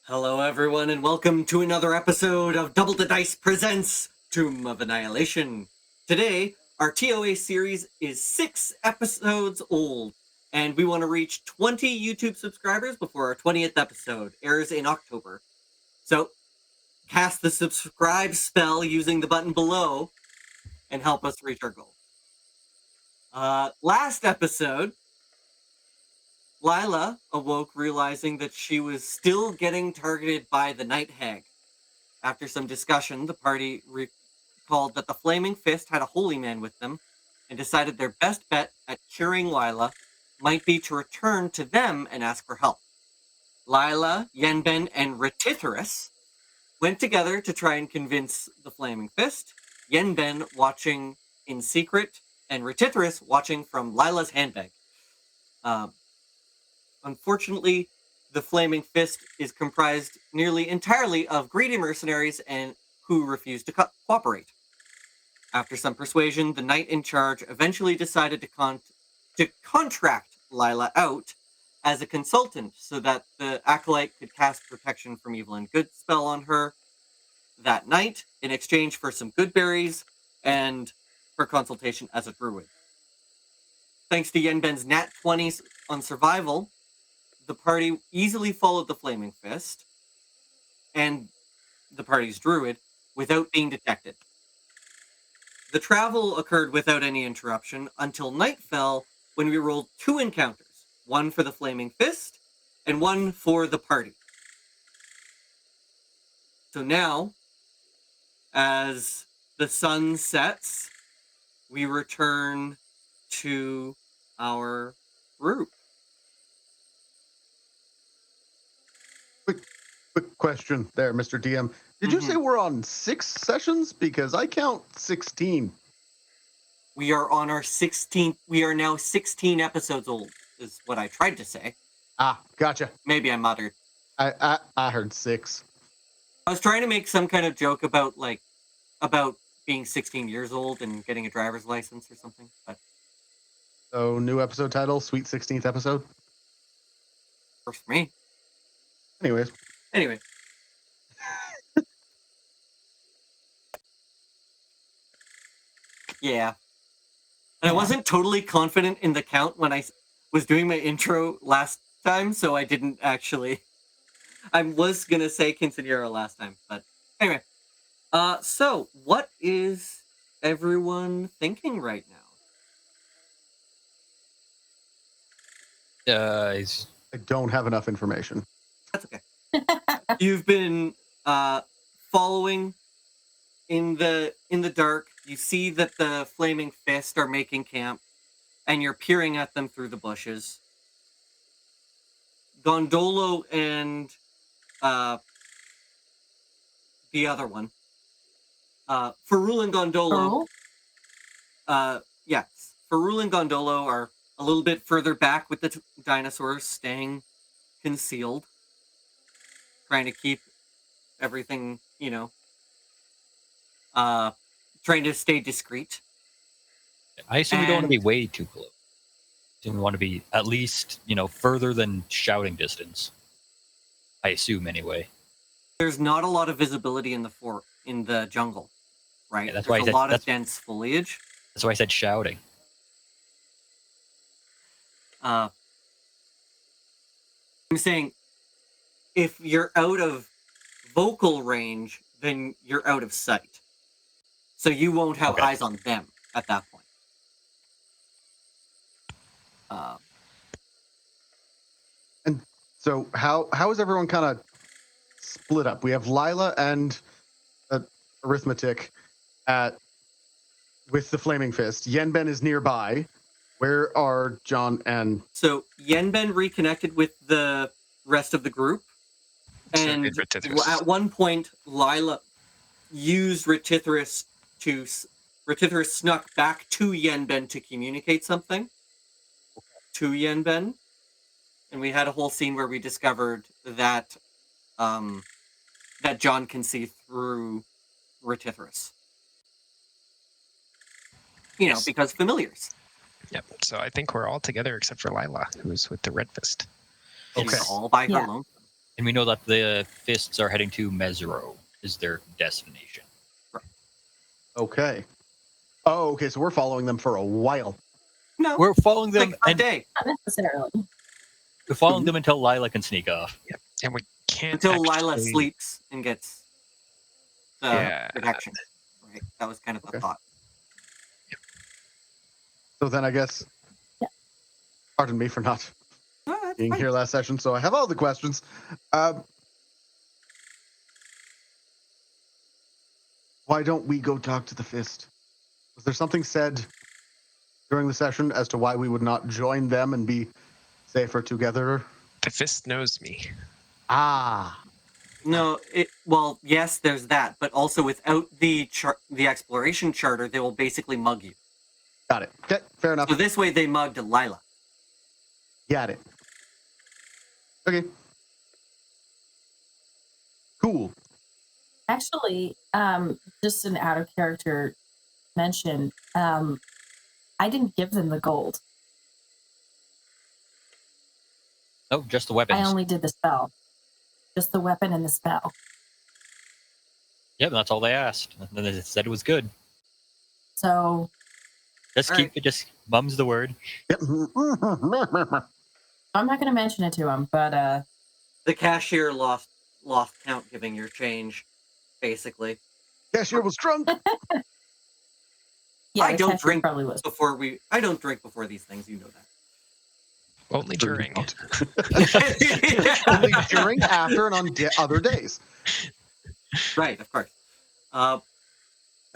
Hello, everyone, and welcome to another episode of Double the Dice presents Tomb of Annihilation. Today, our TOA series is 6 episodes old, and we want to reach 20 YouTube subscribers before our 20th episode airs in October. So, cast the subscribe spell using the button below and help us reach our goal. Last episode, Lila awoke realizing that she was still getting targeted by the Night Hag. After some discussion, the party recalled that the Flaming Fist had a holy man with them and decided their best bet at curing Lila might be to return to them and ask for help. Lila, Yenben, and Retithorus went together to try and convince the Flaming Fist, Yenben watching in secret and Retithorus watching from Lila's handbag. Unfortunately, the Flaming Fist is comprised nearly entirely of greedy mercenaries and who refuse to cooperate. After some persuasion, the knight in charge eventually decided to contract Lila out as a consultant so that the acolyte could cast protection from evil and good spell on her that night in exchange for some good berries and her consultation as a druid. Thanks to Yenben's nat 20s on survival, the party easily followed the Flaming Fist and the party's druid without being detected. The travel occurred without any interruption until night fell when we rolled 2 encounters, one for the Flaming Fist and one for the party. So now, as the sun sets, we return to our group. Quick question there, Mr. DM. Did you say we're on 6 sessions? Because I count 16. We are on our 16th. We are now 16 episodes old, is what I tried to say. Ah, gotcha. Maybe I muttered. I heard 6. I was trying to make some kind of joke about being 16 years old and getting a driver's license or something. But So, new episode title, Sweet 16th episode. works for me. Anyway. Yeah. And I wasn't totally confident in the count when I was doing my intro last time, so I didn't actually. I was gonna say Quinceañera last time, but anyway. So what is everyone thinking right now? I don't have enough information. That's okay. You've been following in the dark. You see that the Flaming Fist are making camp, and you're peering at them through the bushes. Gondolo and the other one, Ferrul and Gondolo. Yes, Ferrul and Gondolo are a little bit further back with the dinosaurs, staying concealed, trying to keep everything, trying to stay discreet. I assume we don't want to be way too close. We want to be at least, further than shouting distance. I assume, anyway. There's not a lot of visibility in the jungle, right? Yeah, that's There's why a lot of dense foliage. That's why I said shouting. I'm saying if you're out of vocal range, then you're out of sight. So you won't have eyes on them at that point. And so how is everyone kind of split up? We have Lila and Arithmetic with the Flaming Fist. Yenben is nearby. Where are John and... So Yenben reconnected with the rest of the group. And at one point, Lila used Retithorus Retithorus snuck back to Yenben to communicate something to Yenben. And we had a whole scene where we discovered that that John can see through Retithorus. Because familiars. Yep. So I think we're all together except for Lila, who's with the Red Fist. She's all by her lonesome. And we know that the fists are heading to Mesro is their destination. Okay. Oh, okay. So we're following them for a while. No, We're following them like a and day Not necessarily. we're following them until Lila can sneak off. Yeah, and we can't until actually... Lila sleeps and gets the Yeah. protection. Right, that was kind of the Okay. thought. So then I guess, Yeah. pardon me for not No, that's being fine. here last session. So I have all the questions. Why don't we go talk to the Fist? Was there something said during the session as to why we would not join them and be safer together? The Fist knows me. Ah, No, well, yes, there's that, but also without the exploration charter, they will basically mug you. got it. Okay, fair enough. So this way, they mugged Lila. Got it. Okay. Cool. Actually, just an out of character mention. I didn't give them the gold. No, just the weapons. I only did the spell. Just the weapon and the spell. Yep, that's all they asked. And then they said it was good. So Just All keep right. it, just mum's the word. Yep. I'm not going to mention it to him, but The cashier lost count giving your change, basically. Cashier was drunk. yeah, I the don't cashier drink probably was. I don't drink before these things, you know that. Only during. Only during, after, and on other days. Right, of course.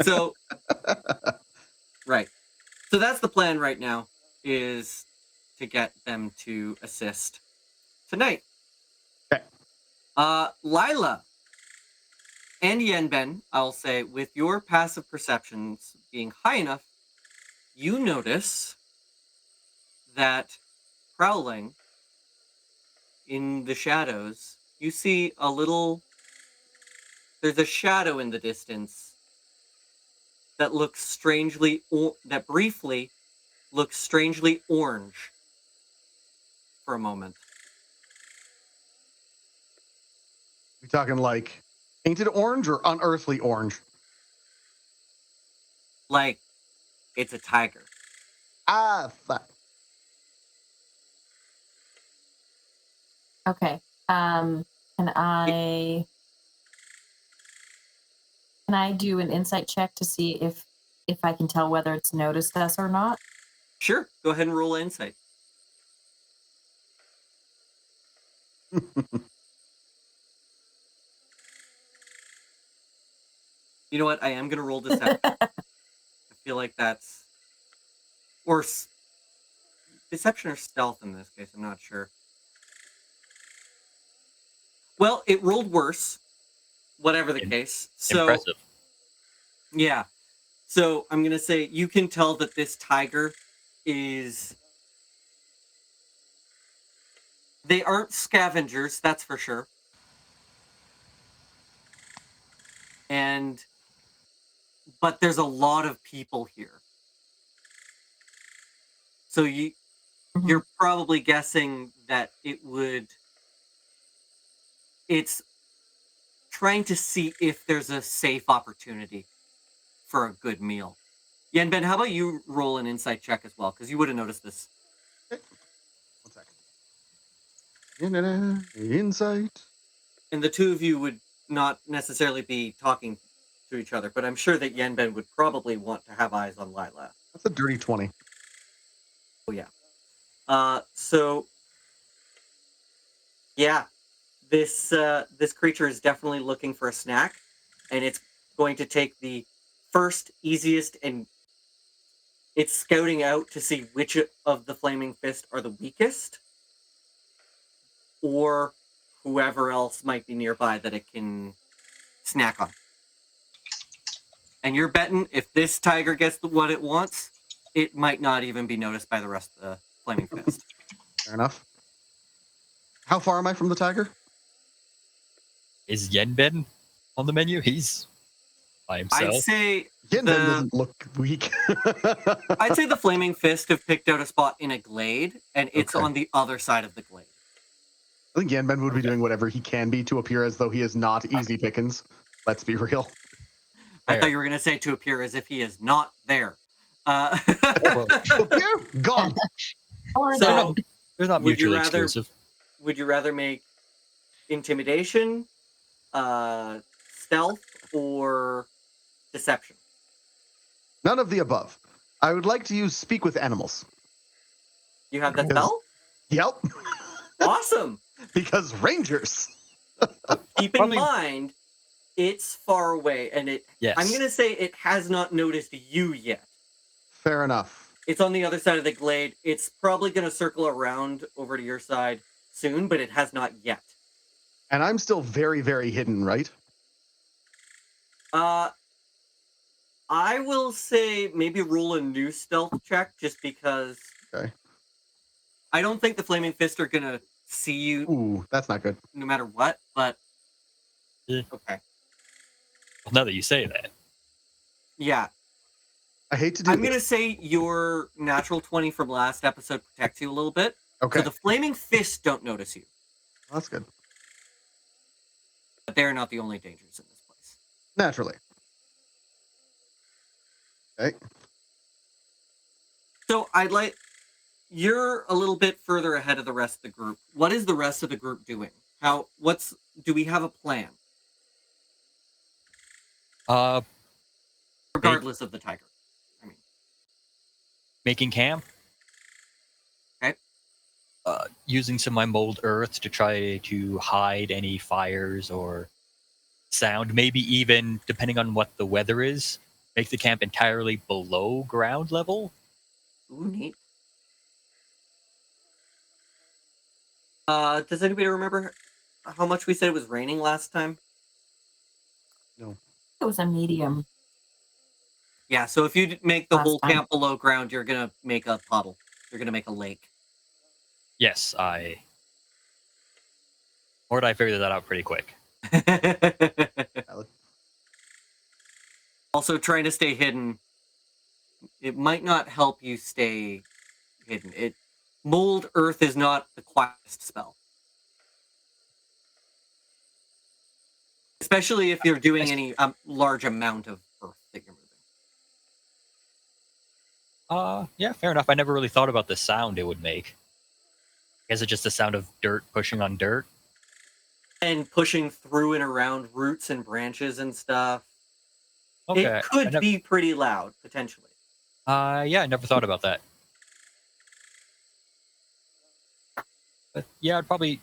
So, right. So that's the plan right now, is to get them to assist tonight. Okay. Lila and Yenben, I'll say, with your passive perceptions being high enough, you notice that prowling in the shadows, you see there's a shadow in the distance that looks strangely, that briefly looks strangely orange for a moment. We talking like painted orange or unearthly orange? Like it's a tiger. Ah, fuck. Okay. Can I do an insight check to see if I can tell whether it's noticed us or not? Sure, go ahead and roll insight. You know what? I am going to roll deception. I feel like that's... Or deception or stealth in this case. I'm not sure. Well, it rolled worse. Whatever the case. So, Impressive. yeah. So I'm going to say you can tell that this tiger is... They aren't scavengers, that's for sure. But there's a lot of people here. So you're probably guessing that it's trying to see if there's a safe opportunity for a good meal. Yenben, how about you roll an insight check as well? Because you would have noticed this. 1 second. Insight. And the two of you would not necessarily be talking to each other, but I'm sure that Yenben would probably want to have eyes on Lila. That's a dirty 20. Oh, yeah. So, yeah, this creature is definitely looking for a snack, and it's going to take the first easiest, and it's scouting out to see which of the Flaming Fist are the weakest, or whoever else might be nearby that it can snack on. And you're betting if this tiger gets what it wants, it might not even be noticed by the rest of the Flaming Fist. Fair enough. How far am I from the tiger? Is Yenben on the menu? He's by himself. I'd say Yenben doesn't look weak. I'd say the Flaming Fist have picked out a spot in a glade, and it's Okay. on the other side of the glade. I think Yanben would be doing whatever he can be to appear as though he is not easy pickings. Let's be real. I Fair. thought you were going to say to appear as if he is not there. Well, Appear? Gone. Or So- that. they're not Would you mutually rather- exclusive. Would you rather make intimidation, stealth, or deception? None of the above. I would like to use speak with animals. You have that Because- spell? Yep. Awesome. Because rangers. Keep in Probably- mind, it's far away, and Yes. I'm going to say it has not noticed you yet. Fair enough. It's on the other side of the glade. It's probably going to circle around over to your side soon, but it has not yet. And I'm still very, very hidden, right? I will say maybe roll a new stealth check just because. Okay. I don't think the Flaming Fist are going to see you Ooh, that's not good. no matter what, but. Yeah. Okay. Well, now that you say that, Yeah. I hate to do I'm this. going to say your natural 20 from last episode protects you a little bit. Okay. So the Flaming Fist don't notice you, That's good. but they're not the only dangers in this place. Naturally. Okay. So you're a little bit further ahead of the rest of the group. What is the rest of the group doing? Do we have a plan? Regardless of the tiger. I mean, making camp. Okay. Using some of my mold earth to try to hide any fires or sound. Maybe even, depending on what the weather is, make the camp entirely below ground level. ooh, neat. Does anybody remember how much we said it was raining last time? It was a medium. Yeah, so if you make the Last whole time. camp below ground, you're going to make a puddle. You're going to make a lake. Yes, or did I figure that out pretty quick? Valid. Also, trying to stay hidden, it might not help you stay hidden. Mold Earth is not the quietest spell. Especially if you're doing any large amount of earth that you're moving. Yeah, fair enough. I never really thought about the sound it would make. Is it just the sound of dirt pushing on dirt? And pushing through and around roots and branches and stuff. Okay. It could be pretty loud, potentially. Yeah, I never thought about that. But yeah, I'd probably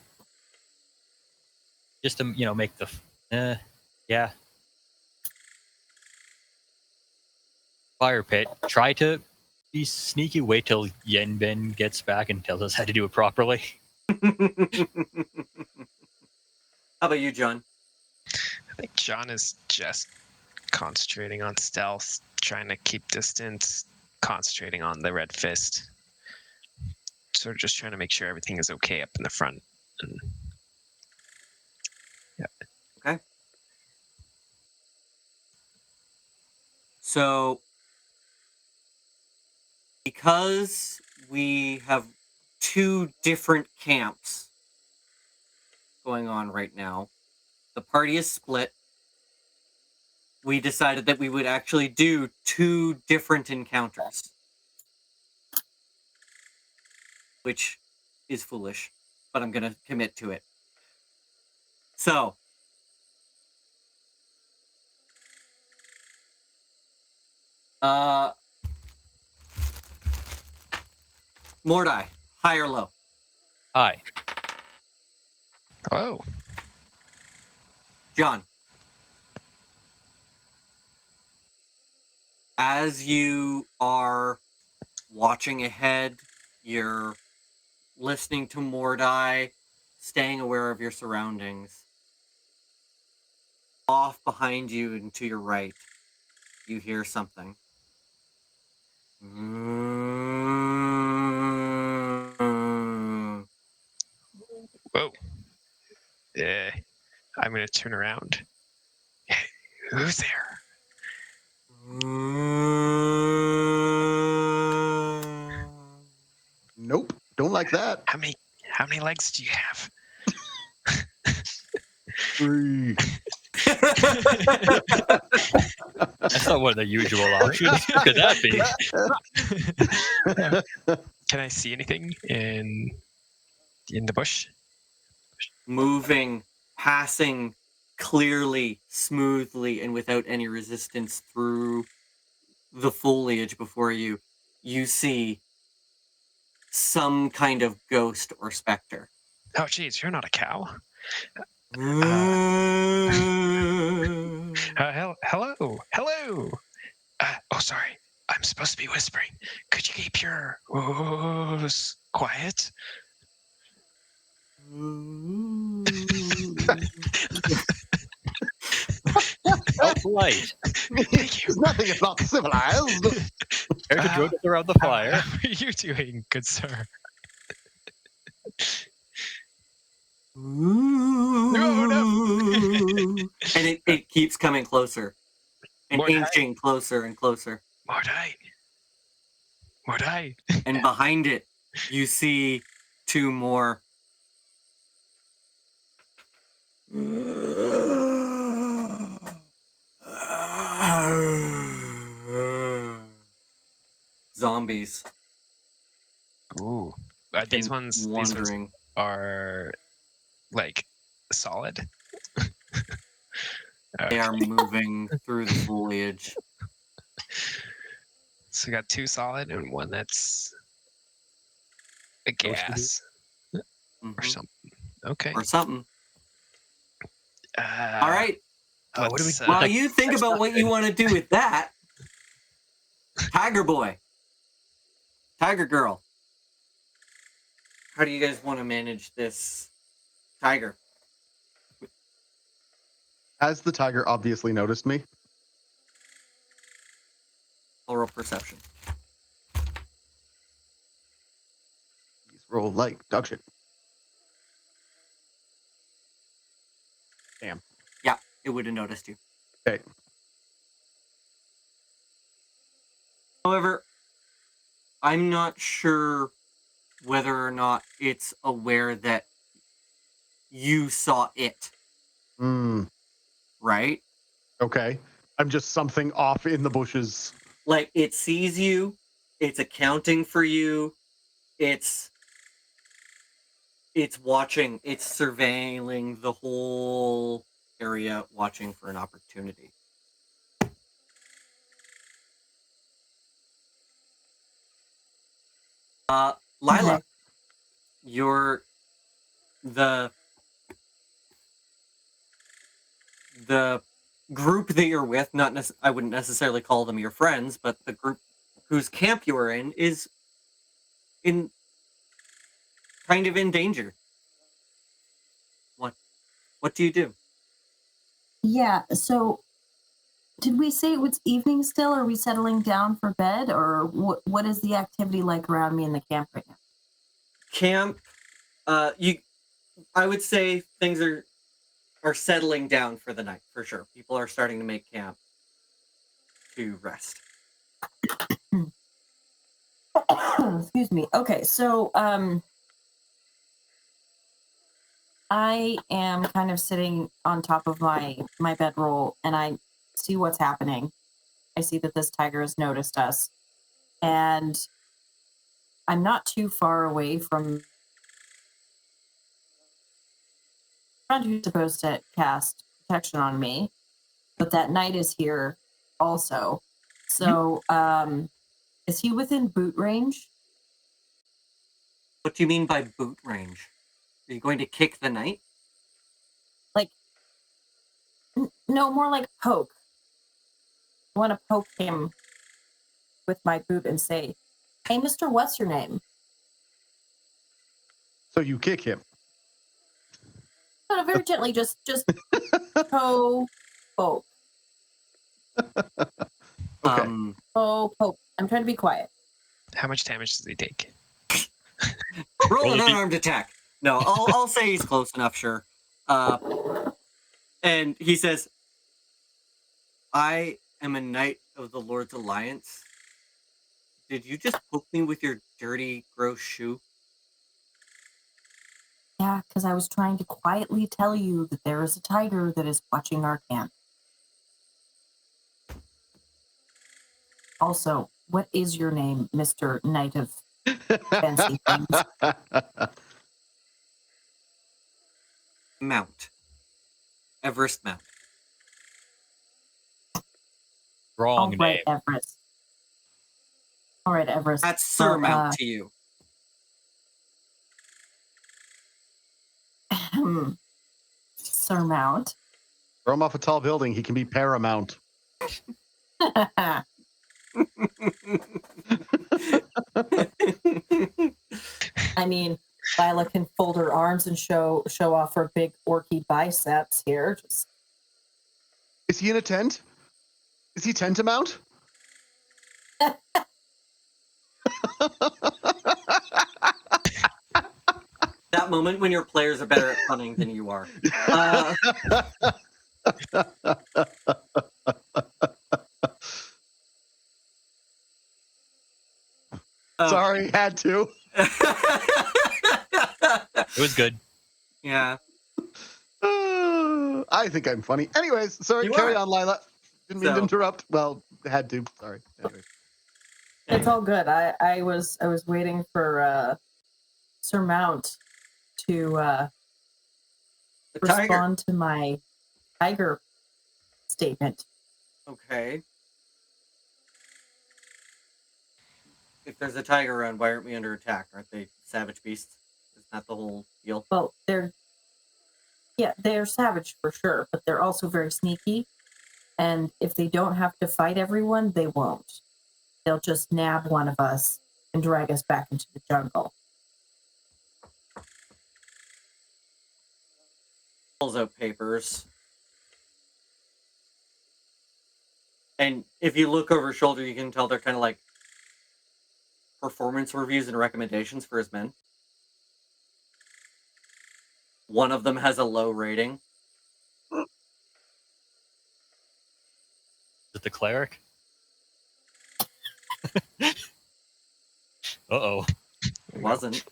just to make the yeah fire pit. Try to be sneaky. Wait till Yenbin gets back and tells us how to do it properly. How about you, John? I think John is just concentrating on stealth, trying to keep distance, concentrating on the red fist. Sort of just trying to make sure everything is okay up in the front. And So, because we have two different camps going on right now, the party is split. We decided that we would actually do two different encounters, which is foolish, but I'm going to commit to it. So, Mordai, high or low? Hi. oh, John, as you are watching ahead, you're listening to Mordai, staying aware of your surroundings. Off behind you and to your right, you hear something. whoa. Yeah. I'm going to turn around. Who's there? Nope. Don't like that. How many legs do you have? Free. That's not one of the usual options. What could that be? Can I see anything in the bush? Moving, passing clearly, smoothly, and without any resistance through the foliage before you, you see some kind of ghost or specter. Oh, geez, you're not a cow. Hello. Oh, sorry. I'm supposed to be whispering. Could you keep your woes quiet? How polite. Thank you. Nothing is not civilized. Care to join us around the fire? How are you doing, good sir? And it keeps coming closer and inching closer and closer. Mordai. And behind it, you see two more. Zombies. Ooh. These ones wandering. Are like solid. They are moving through the foliage. So we got two solid and one that's a gas or something. Okay. Or something. All All right. What do we While you think about what you want to do with that, Tiger Boy, Tiger Girl, how do you guys want to manage this tiger? Has the tiger obviously noticed me? Oral perception. Please roll like dog shit. Damn. Yeah, it would have noticed you. Okay. However, I'm not sure whether or not it's aware that you saw it, right? Okay. I'm just something off in the bushes. Like, it sees you, it's accounting for you, it's watching, it's surveilling the whole area, watching for an opportunity. Lila, you're the group that you're with, I wouldn't necessarily call them your friends, but the group whose camp you are in is kind of in danger. What do you do? Yeah, so did we say it was evening still? Are we settling down for bed, or what is the activity like around me in the camp right now? Camp, I would say things are settling down for the night, for sure. People are starting to make camp to rest. Excuse me. Okay, so I am kind of sitting on top of my bedroll, and I see what's happening. I see that this tiger has noticed us, and I'm not too far away from who's supposed to cast protection on me, but that knight is here also. So, is he within boot range? What do you mean by boot range? Are you going to kick the knight? Like, no, more like poke. I want to poke him with my boot and say, "Hey, Mister, what's your name?" So you kick him. No, very gently, just poke. Okay. Poke. I'm trying to be quiet. How much damage does he take? Roll an unarmed attack. No, I'll say he's close enough, sure. And he says, I am a knight of the Lord's Alliance. Did you just poke me with your dirty, gross shoe? Yeah, because I was trying to quietly tell you that there is a tiger that is watching our camp. Also, what is your name, Mr. Knight of Fancy Things? Mount. Everest Mount. Wrong All name. right, Everest. All right, Everest. That's Sir Well, Mount to you. Sir Mount. Throw him off a tall building. He can be paramount. I mean, Lila can fold her arms and show off her big orky biceps here. Just Is he in a tent? Is he tent-a-mount? That moment when your players are better at punning than you are. Sorry, had to. It was good. Yeah. I think I'm funny. Anyways, sorry, You carry are. on, Lila. Didn't mean to So- interrupt. Well, had to. Sorry. Anyways. it's all good. I was waiting for Sir Mount to The tiger. respond to my tiger statement. Okay. If there's a tiger around, why aren't we under attack? Aren't they savage beasts? Isn't that the whole deal? Well, they're savage for sure, but they're also very sneaky. And if they don't have to fight everyone, they won't. They'll just nab one of us and drag us back into the jungle. Pulls out papers. And if you look over his shoulder, you can tell they're kind of like performance reviews and recommendations for his men. One of them has a low rating. Is it the cleric? Uh-oh. It wasn't.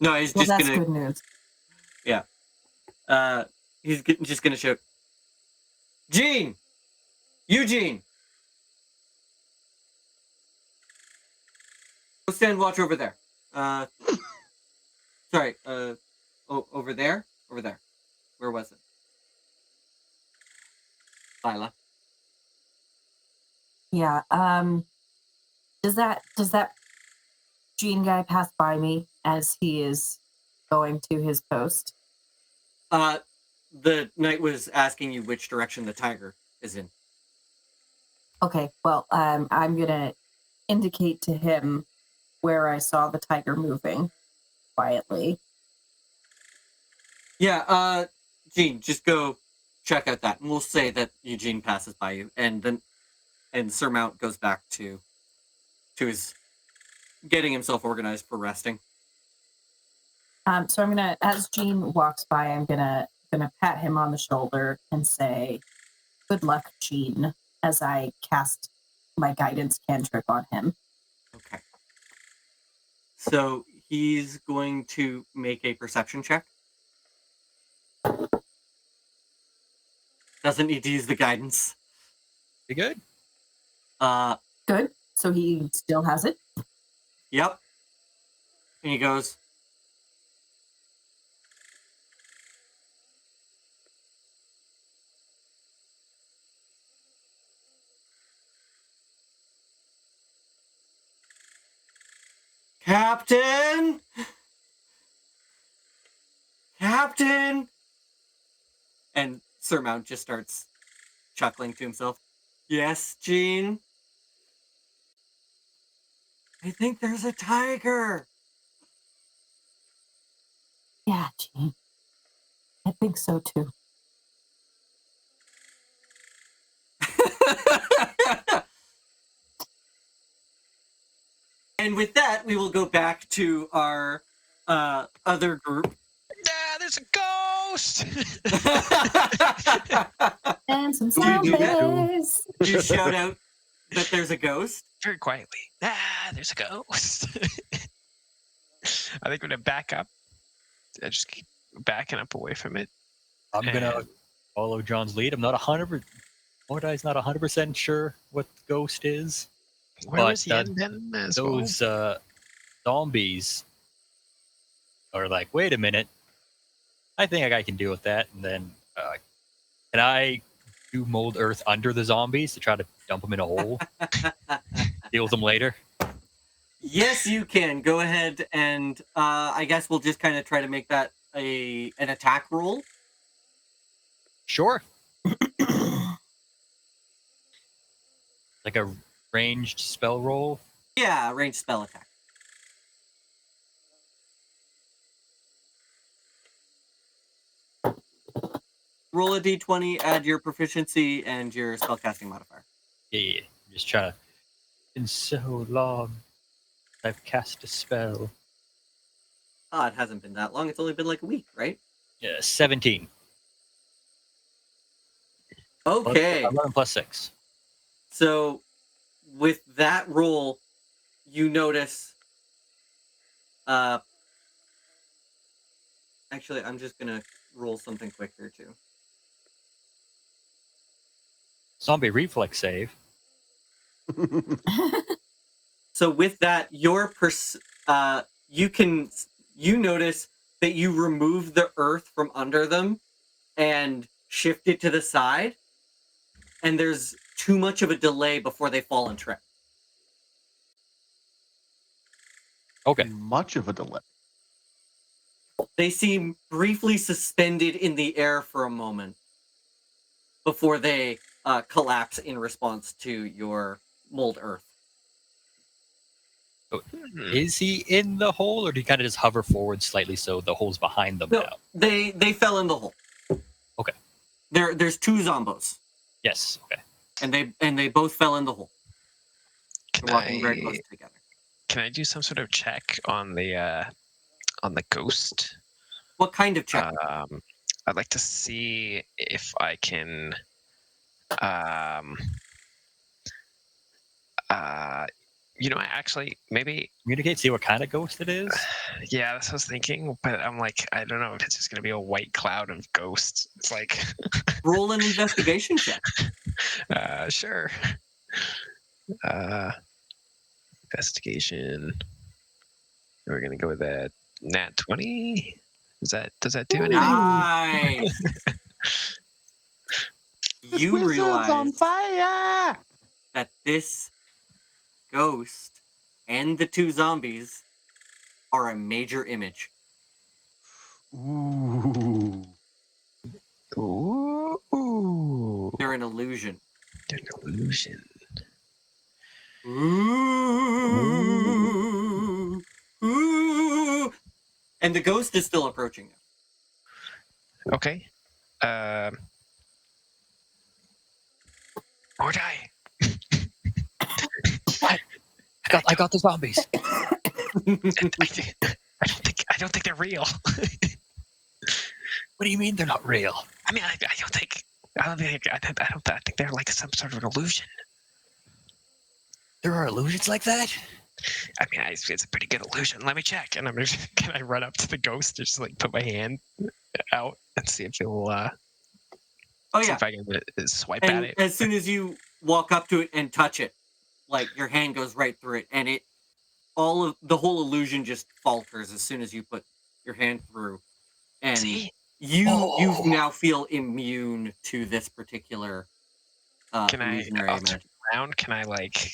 No, he's Well, just that's gonna. good news. Just gonna shout, Eugene, go stand watch over there. Sorry. Over there. Where was it? Lila. Yeah. Does that Gene guy pass by me as he is going to his post? The knight was asking you which direction the tiger is in. Okay. Well, I'm gonna indicate to him where I saw the tiger moving quietly. Yeah, Gene, just go check out that, and we'll say that Eugene passes by you, and Sir Mount goes back to his getting himself organized for resting. So I'm gonna, as Gene walks by, I'm gonna pat him on the shoulder and say, "Good luck, Gene," as I cast my guidance cantrip on him. Okay. So he's going to make a perception check. Doesn't need to use the guidance. You good? Good. So he still has it. Yep. And he goes, Captain! And Sir Mount just starts chuckling to himself. Yes, Gene? I think there's a tiger. Yeah, Gene. I think so too. And with that, we will go back to our other group. Ah, there's a ghost! And some Do sound you do that? waves. You shout out that there's a ghost. very quietly. Ah, there's a ghost. I think I'm gonna back up. I just keep backing up away from it. I'm gonna And- follow John's lead. I'm not 100. Mordai's not 100% sure what the ghost is. Where But, was Yen then as well? Those zombies are like, wait a minute. I think I can deal with that. And then, can I do mold earth under the zombies to try to dump them in a hole? Deal with them later? Yes, you can. Go ahead and I guess we'll just kind of try to make that an attack roll. Sure. Like a ranged spell roll. Yeah, ranged spell attack. Roll a d20, add your proficiency and your spellcasting modifier. Yeah. Just trying to. Been so long. I've cast a spell. Ah, it hasn't been that long. It's only been like a week, right? Yeah, 17. Okay. 11 plus 6. So with that roll, you notice. Actually, I'm just gonna roll something quick here too. Zombie reflex save. So with that, you notice that you remove the earth from under them and shift it to the side, and there's too much of a delay before they fall and trip. Okay. Much of a delay. They seem briefly suspended in the air for a moment before they collapse in response to your mold earth. Is he in the hole, or do you kind of just hover forward slightly so the hole's behind them No, now? they fell in the hole. Okay. There's two zombos, Yes. Okay. and they both fell in the hole. Can They're walking very close together. Can I do some sort of check on the ghost? What kind of check? I'd like to see if I can actually maybe Communicate, see what kind of ghost it is. yeah, that's what I was thinking, but I'm like, I don't know if it's just gonna be a white cloud of ghosts. It's like Roll an investigation check. sure. Investigation. We're gonna go with that nat 20. Does that do anything? Nice. You Wizard's realize on fire! that this ghost and the two zombies are a major image. Ooh. Ooh. They're an illusion. An illusion. Ooh. Ooh. And the ghost is still approaching them. Okay. Mordai. I got the zombies. I don't think they're real. What do you mean they're not real? I mean, I think they're like some sort of an illusion. There are illusions like that? I mean, it's a pretty good illusion. Let me check. And can I run up to the ghost and just like put my hand out and see if it will Oh see yeah. if I can swipe at And it. as soon as you walk up to it and touch it, like your hand goes right through it, and the whole illusion just falters as soon as you put your hand through, and See? you now feel immune to this particular Can I illusionary I'll turn magic. around? Can I like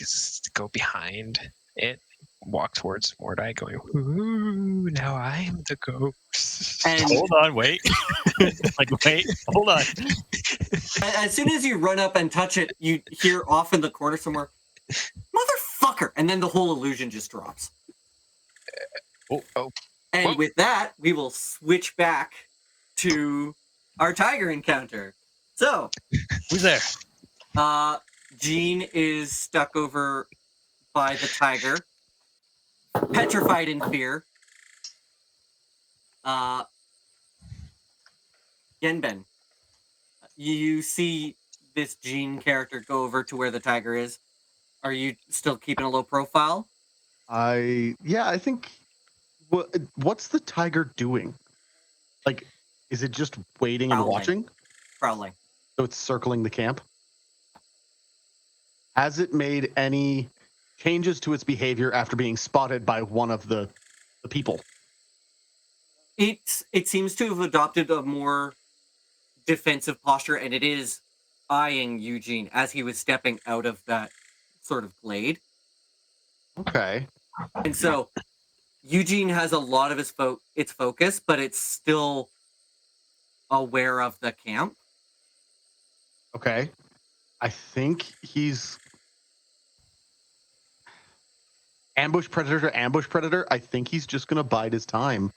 go behind it, walk towards Mordai, going, "Ooh, now I'm the ghost." And Hold on, wait. Hold on. as soon as you run up and touch it, you hear off in the corner somewhere, "Motherfucker!" And then the whole illusion just drops. Oh. And Whoa. with that, we will switch back to our tiger encounter. So, Who's there? Jean is stuck over by the tiger, petrified in fear. Genben, you see this Jean character go over to where the tiger is, Are you still keeping a low profile? I think. What's the tiger doing? Like, is it just waiting and Prowling. watching? Prowling. So it's circling the camp. Has it made any changes to its behavior after being spotted by one of the people? It seems to have adopted a more defensive posture, and it is eyeing Eugene as he was stepping out of that sort of glade. Okay. And so Eugene has a lot of its focus, but it's still aware of the camp. Okay. I think he's ambush predator. I think he's just going to bide his time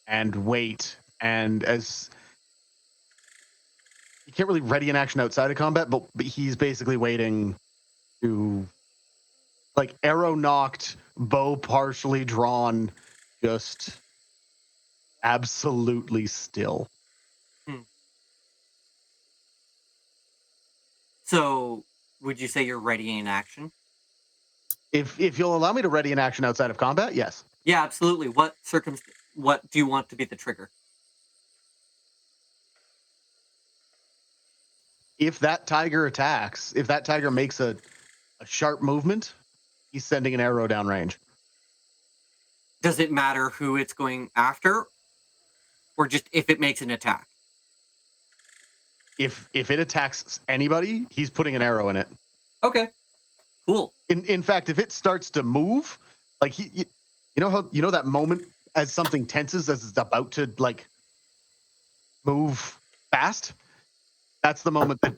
and wait. And as he can't really ready an action outside of combat, but he's basically waiting to, like, arrow knocked, bow partially drawn, just absolutely still. So would you say you're ready in action? If you'll allow me to ready an action outside of combat, yes. Yeah, absolutely. What do you want to be the trigger? If that tiger attacks, if that tiger makes a sharp movement, he's sending an arrow downrange. Does it matter who it's going after, or just if it makes an attack? If it attacks anybody, he's putting an arrow in it. Okay, cool. In fact, if it starts to move, like you know that moment as something tenses as it's about to, like, move fast, that's the moment that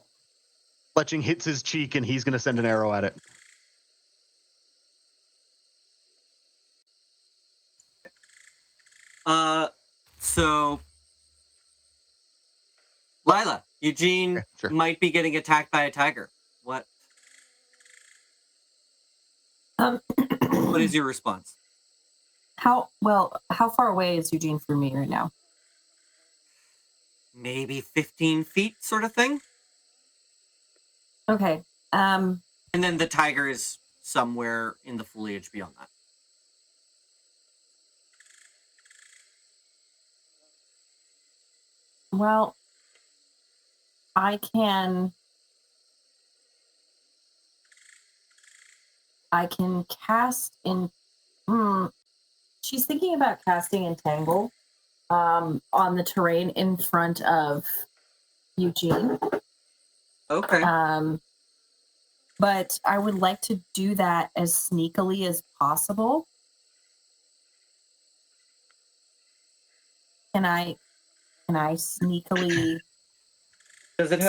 Fletching hits his cheek and he's going to send an arrow at it. So Lila, Eugene Sure. might be getting attacked by a tiger. What is your response? How far away is Eugene from me right now? Maybe 15 feet, sort of thing. Okay. And then the tiger is somewhere in the foliage beyond that. Well, I can cast in. She's thinking about casting Entangle on the terrain in front of Eugene. Okay. But I would like to do that as sneakily as possible. Can I sneakily? Does it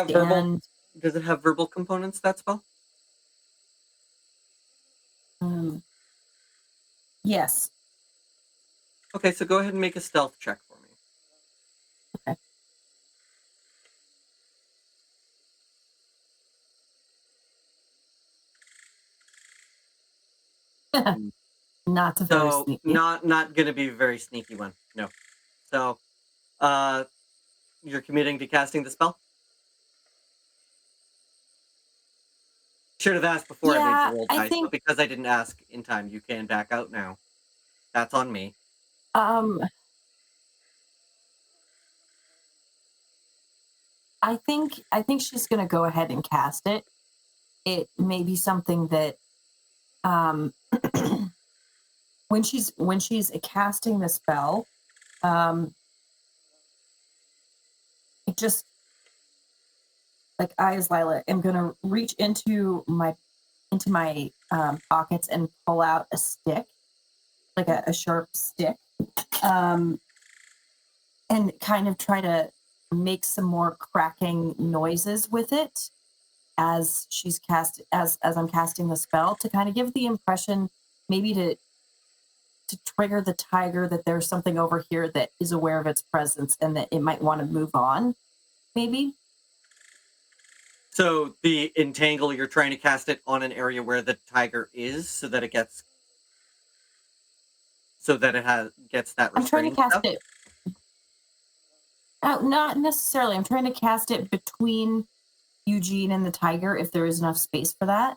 have verbal components, that spell? Yes. Okay, so go ahead and make a stealth check for me. Okay. Not a very sneaky. Not going to be a very sneaky one. No. So, you're committing to casting the spell? Should have asked before I made the roll dice, but because I didn't ask in time, you can back out now. That's on me. I think she's going to go ahead and cast it. It may be something that when she's casting the spell, it just, like, I, as Lila, am going to reach into my pockets and pull out a stick, like a sharp stick, and kind of try to make some more cracking noises with it as I'm casting the spell, to kind of give the impression, maybe to trigger the tiger, that there's something over here that is aware of its presence and that it might want to move on, maybe. So the Entangle, you're trying to cast it on an area where the tiger is, so that it gets that restraining I'm trying to cast stuff? it. Not necessarily. I'm trying to cast it between Eugene and the tiger, if there is enough space for that.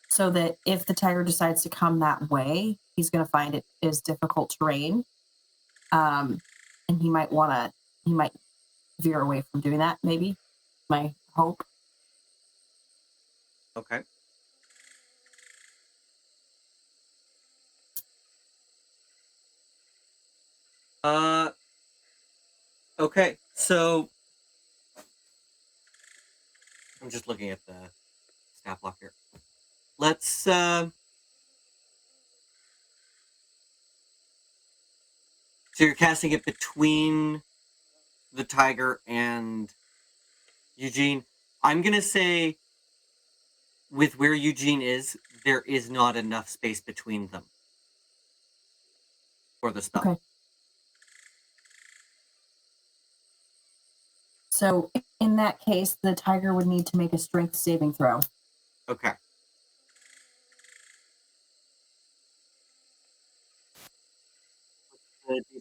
so that if the tiger decides to come that way, he's going to find it is difficult terrain. And he might veer away from doing that, maybe. My hope. Okay. Okay, so I'm just looking at the stat block here. Let's so you're casting it between the tiger and Eugene. I'm gonna say with where Eugene is, there is not enough space between them for the spell. Okay. So in that case, the tiger would need to make a strength saving throw. Okay. What's the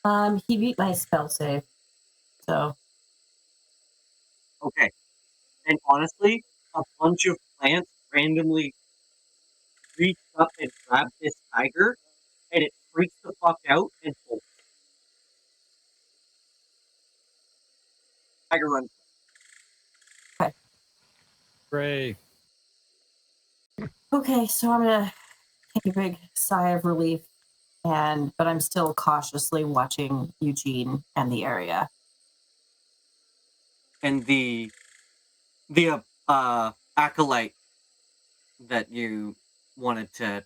DC? He beat my spell save. So Okay. And honestly, a bunch of plants randomly reach up and grab this tiger, and it freaks the fuck out and bolts. Tiger runs. Hooray. okay, so I'm gonna take a big sigh of relief, but I'm still cautiously watching Eugene and the area. And the acolyte that you wanted to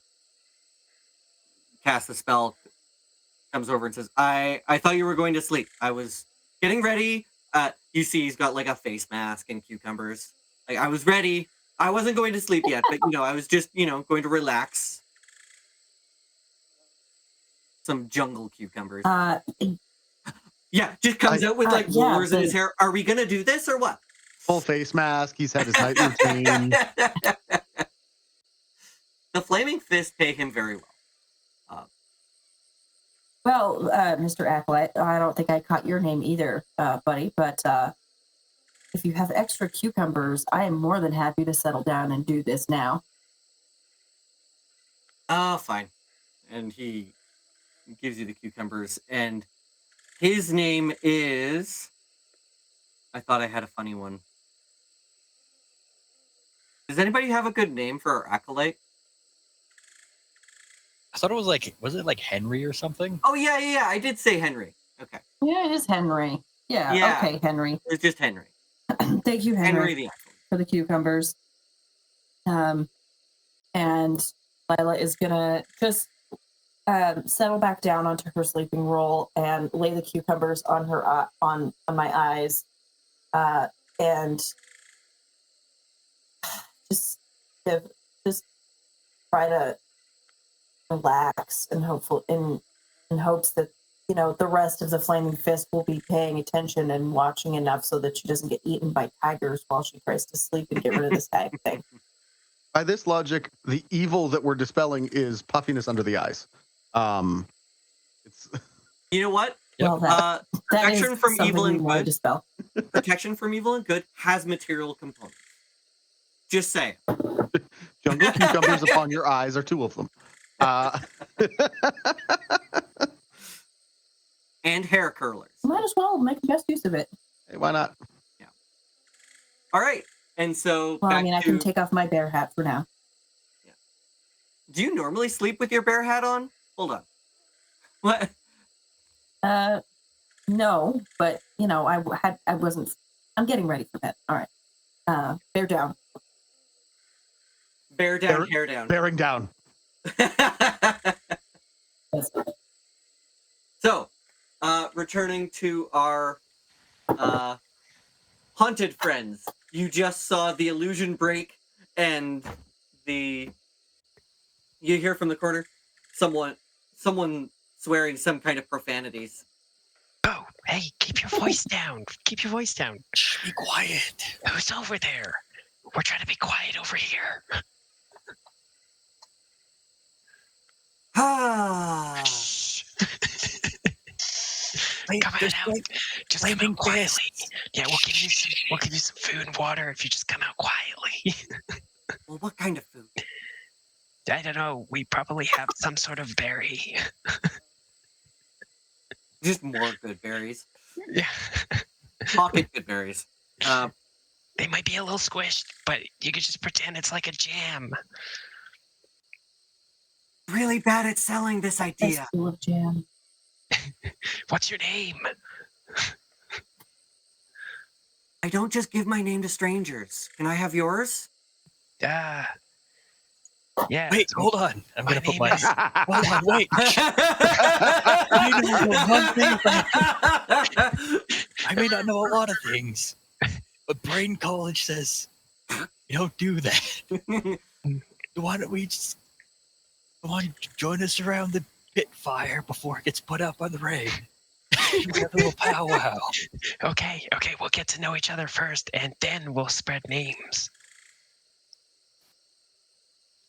cast the spell comes over and says, I thought you were going to sleep. I was getting ready. You see he's got like a face mask and cucumbers. Like, I was ready. I wasn't going to sleep yet, but I was just, going to relax. Some jungle cucumbers. Yeah, just comes out with like rollers in his hair. Are we gonna do this or what? Full face mask. He's had his night routine. The Flaming Fist pay him very well. Well, Mr. Acolyte, I don't think I caught your name either, buddy, but if you have extra cucumbers, I am more than happy to settle down and do this now. Fine. And he gives you the cucumbers, and his name is... I thought I had a funny one. Does anybody have a good name for our acolyte? I thought it was it like Henry or something? Oh, yeah, I did say Henry. Okay. Yeah, it is Henry. Yeah. Okay, Henry. It's just Henry. Thank you, Henry the acolyte. for the cucumbers. And Lila is gonna just settle back down onto her sleeping roll and lay the cucumbers on her on my eyes, and just try to relax and hopeful in hopes that the rest of the Flaming Fist will be paying attention and watching enough so that she doesn't get eaten by tigers while she tries to sleep and get rid of this hag thing. By this logic, the evil that we're dispelling is puffiness under the eyes. It's You know what? Well, that Protection is from something evil we and wanted good. to spell. Protection from evil and good has material components. Just saying. jungle cucumbers upon your eyes are two of them. And hair curlers. Might as well make the best use of it. Hey, why not? All right. And so Well, I back mean, I to... can take off my bear hat for now. Do you normally sleep with your bear hat on? Hold on. What? No, but I'm getting ready for bed. All right. Bear down. Bear down, hair down. Bearing down. Yes. So, returning to our haunted friends. You just saw the illusion break, and you hear from the corner someone swearing some kind of profanities. Oh, hey, keep your voice down. Keep your voice down. Shh, be quiet. Who's over there? We're trying to be quiet over here. Ah. Shh. come on there's out. Just come flaming out quietly. fists. Yeah, we'll give you some food and water if you just come out quietly. Well, what kind of food? I don't know. We probably have some sort of berry. Just more good berries. Yeah. Pocket good berries. They might be a little squished, but you could just pretend it's like a jam. Really bad at selling this Ice idea. full of jam. What's your name? I don't just give my name to strangers. Can I have yours? Yeah. Wait, hold on. I'm My gonna put name my. is- Hold on, wait. I need to know one thing about. I may not know a lot of things, but Brain College says you don't do that. Why don't we just come on, join us around the pit fire before it gets put out by the rain? We have a little powwow. Okay, we'll get to know each other first, and then we'll spread names.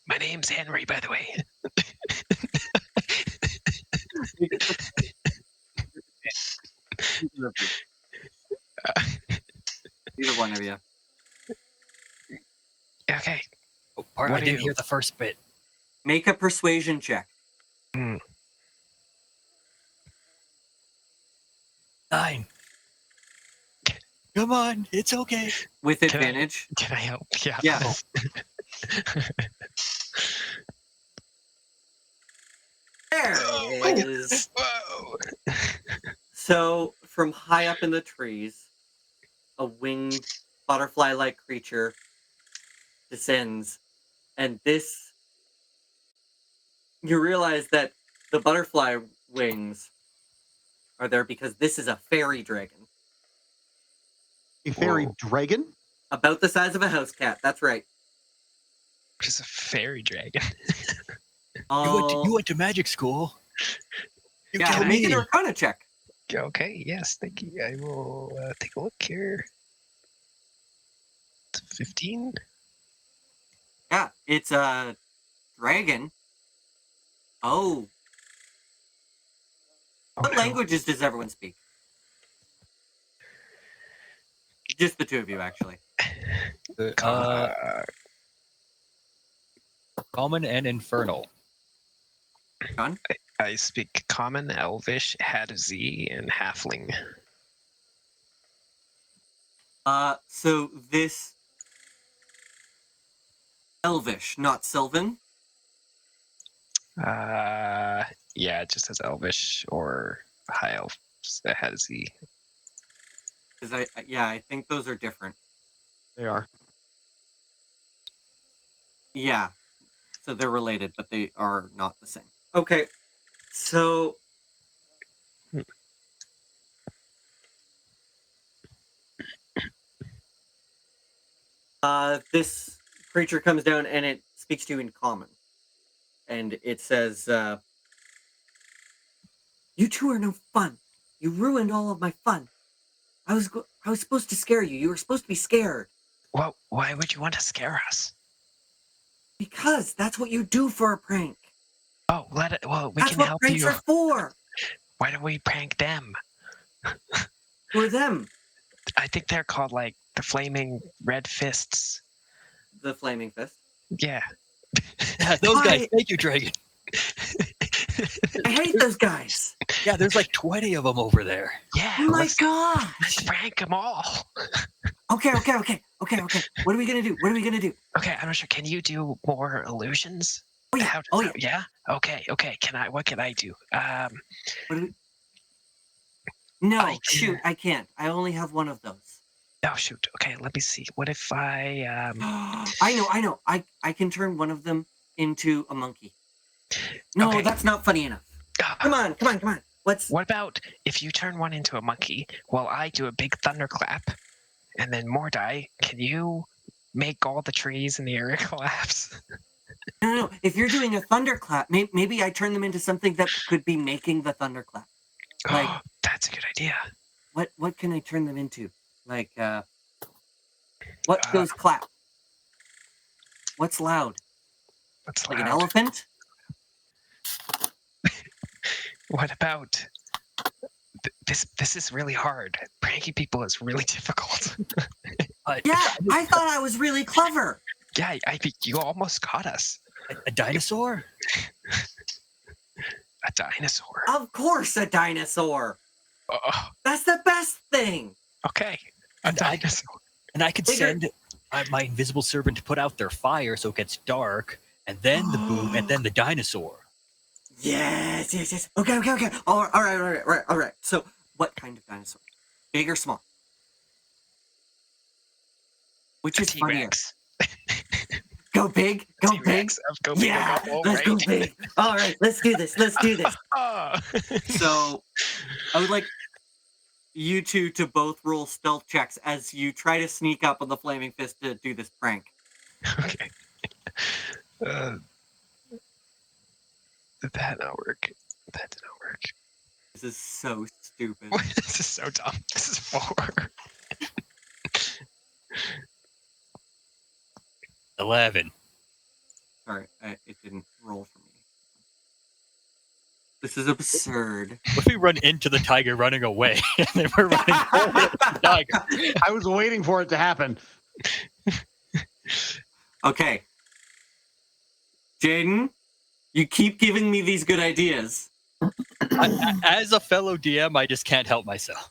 My name's Henry, by the way. Either one of you. Okay. Oh, pardon, What I do didn't you- hear the first bit. Make a persuasion check. 9. Come on, it's okay. With Can I- advantage. Can I help? Yeah. Yeah. There Oh my it God. is. Whoa. So, from high up in the trees, a winged butterfly-like creature descends, and this, you realize that the butterfly wings are there because this is a fairy dragon, A fairy Whoa. dragon? about the size of a house cat. That's right. Just a fairy dragon. You went to magic school. You yeah, tell make me. an Arcana check. Okay, yes, thank you. I will take a look here. 15? Yeah, it's a dragon. Oh, what no. languages does everyone speak? Just the two of you, actually. Common and infernal. John? I speak Common, Elvish, Hadzi, and Halfling. So this Elvish, not Sylvan. Yeah, it just says Elvish or High Elf, Hadzi. Because I think those are different. They are. Yeah, so they're related, but they are not the same. Okay, so this creature comes down and it speaks to you in common, and it says, "You two are no fun. You ruined all of my fun. I was supposed to scare you. You were supposed to be scared Well, why would you want to scare us? because that's what you do for a prank. Oh, well, we That's can what help pranks you. are for. Why don't we prank them? For them, I think they're called like the Flaming Red Fists. the Flaming Fist. Yeah. Yeah, those guys. I- Thank you, Dragon. I hate those guys. Yeah, there's like 20 of them over there. Yeah. Oh my let's gosh. prank them all. Okay. What are we gonna do? Okay, I'm not sure. Can you do more illusions? Oh yeah. Yeah. Okay. What can I do? What do we... No, I shoot, I can't. I only have one of those. Oh shoot. Okay, let me see. What if I I know. I can turn one of them into a monkey. No, Okay. that's not funny enough. Come on. What about if you turn one into a monkey while I do a big thunderclap, and then Mordai, can you make all the trees in the area collapse? No. If you're doing a thunderclap, maybe I turn them into something that could be making the thunderclap. Like- Oh, that's a good idea. What can I turn them into? Like what goes clap? What's loud? What's Like an loud? elephant? What about this is really hard. Pranking people is really difficult. Yeah, I thought I was really clever. Yeah, I think you almost got us. A dinosaur? A dinosaur. Of course, a dinosaur. Oh, That's the best thing. okay. A And I- dinosaur. And I could Bigger- send my invisible servant to put out their fire so it gets dark, and then the boom, and then the dinosaur. Yes. Okay. All right. So, what kind of dinosaur? Big or small? Which is funnier? T-Rex. Go big. Go big. T-Rex. Go big or Yeah, go home, let's go right? big. All right, let's do this. Ah. So, I would like you two to both roll stealth checks as you try to sneak up on the Flaming Fist to do this prank. Okay. Did that not work? That did not work. This is so stupid. This is so dumb. This is 4. 11. Sorry, it didn't roll for me. This is absurd. What if we run into the tiger running away, and then we're running forward the tiger? I was waiting for it to happen. Okay. Jaden, you keep giving me these good ideas. As a fellow DM, I just can't help myself.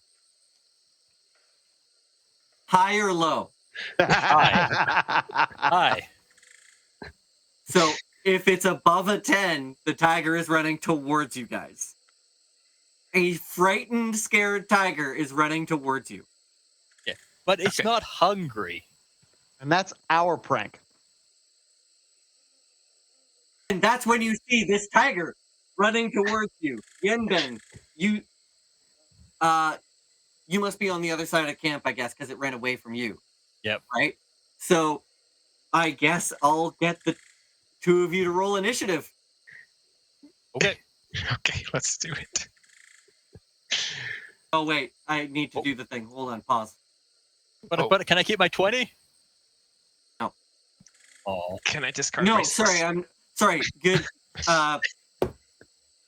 High or low? Hi. So if it's above a 10, the tiger is running towards you guys. A frightened, scared tiger is running towards you. But it's Okay. not hungry. And that's our prank. And that's when you see this tiger running towards you. Yenben, you must be on the other side of camp, I guess, because it ran away from you. Yep. Right? So I guess I'll get the two of you to roll initiative. Okay. Okay, let's do it. Oh, wait. I need to do the thing. Hold on. Pause. But can I keep my 20? No. Oh. Can I discard No, my sorry. I'm sorry. Good.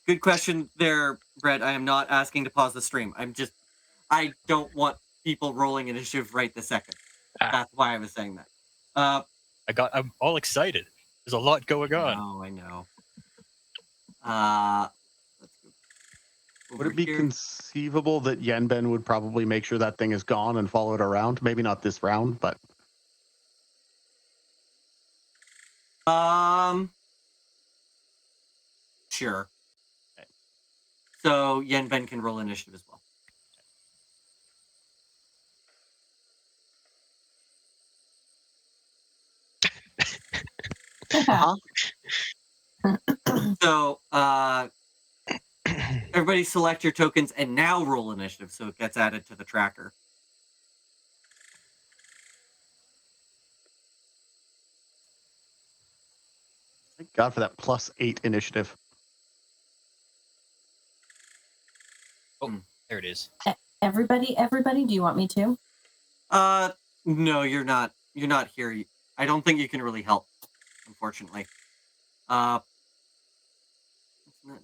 Good question there, Brett. I am not asking to pause the stream. I don't want people rolling initiative right this second. Ah. That's why I was saying that. I'm all excited. There's a lot going on. Oh, I know. Let's go. Would over it be here. conceivable that Yenben would probably make sure that thing is gone and follow it around? Maybe not this round, but Sure. So Yenben can roll initiative as well. So everybody select your tokens and now roll initiative so it gets added to the tracker. thank God for that +8 initiative. There it is. Everybody, do you want me to? No, you're not. You're not here. I don't think you can really help, unfortunately. It's not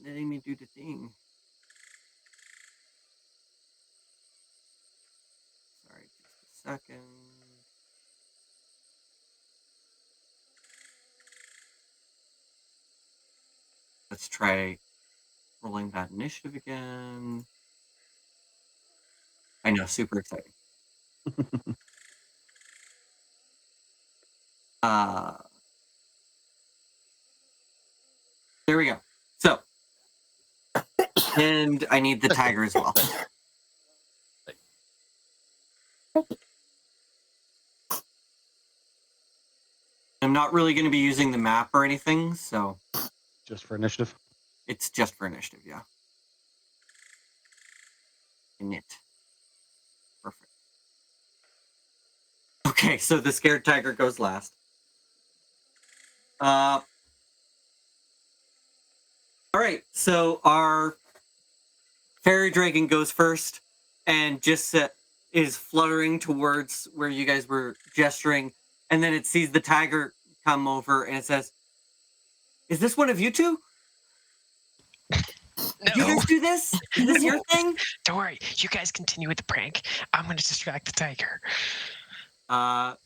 letting me do the thing. Sorry, just a second. Let's try rolling that initiative again. I know, super exciting. There we go. So, and I need the tiger as well. I'm not really going to be using the map or anything, so Just for initiative. it's just for initiative, yeah. Init. Perfect. Okay, so the scared tiger goes last. All right, so our fairy dragon goes first and just is fluttering towards where you guys were gesturing, and then it sees the tiger come over and it says, "Is this one of you two?" You guys do this? Is this your thing? Don't worry. You guys continue with the prank. I'm going to distract the tiger. And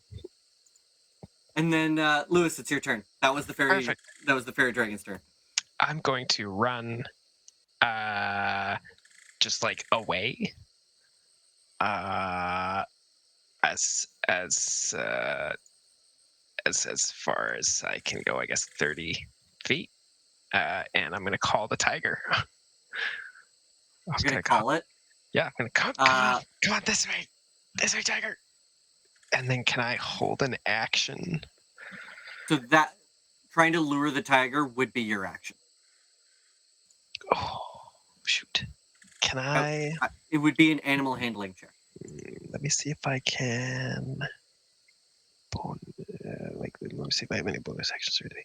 then Lewis, it's your turn. That was the fairy. Perfect. That was the fairy dragon's turn. I'm going to run, just like away, as far as I can go. I guess 30 feet. And I'm gonna call the tiger. You're gonna call it? Yeah, I'm gonna come on this way, tiger. And then can I hold an action? So that trying to lure the tiger would be your action. Oh shoot! Can I? It would be an animal handling check. Let me see if I can. Let me see if I have any bonus actions or anything.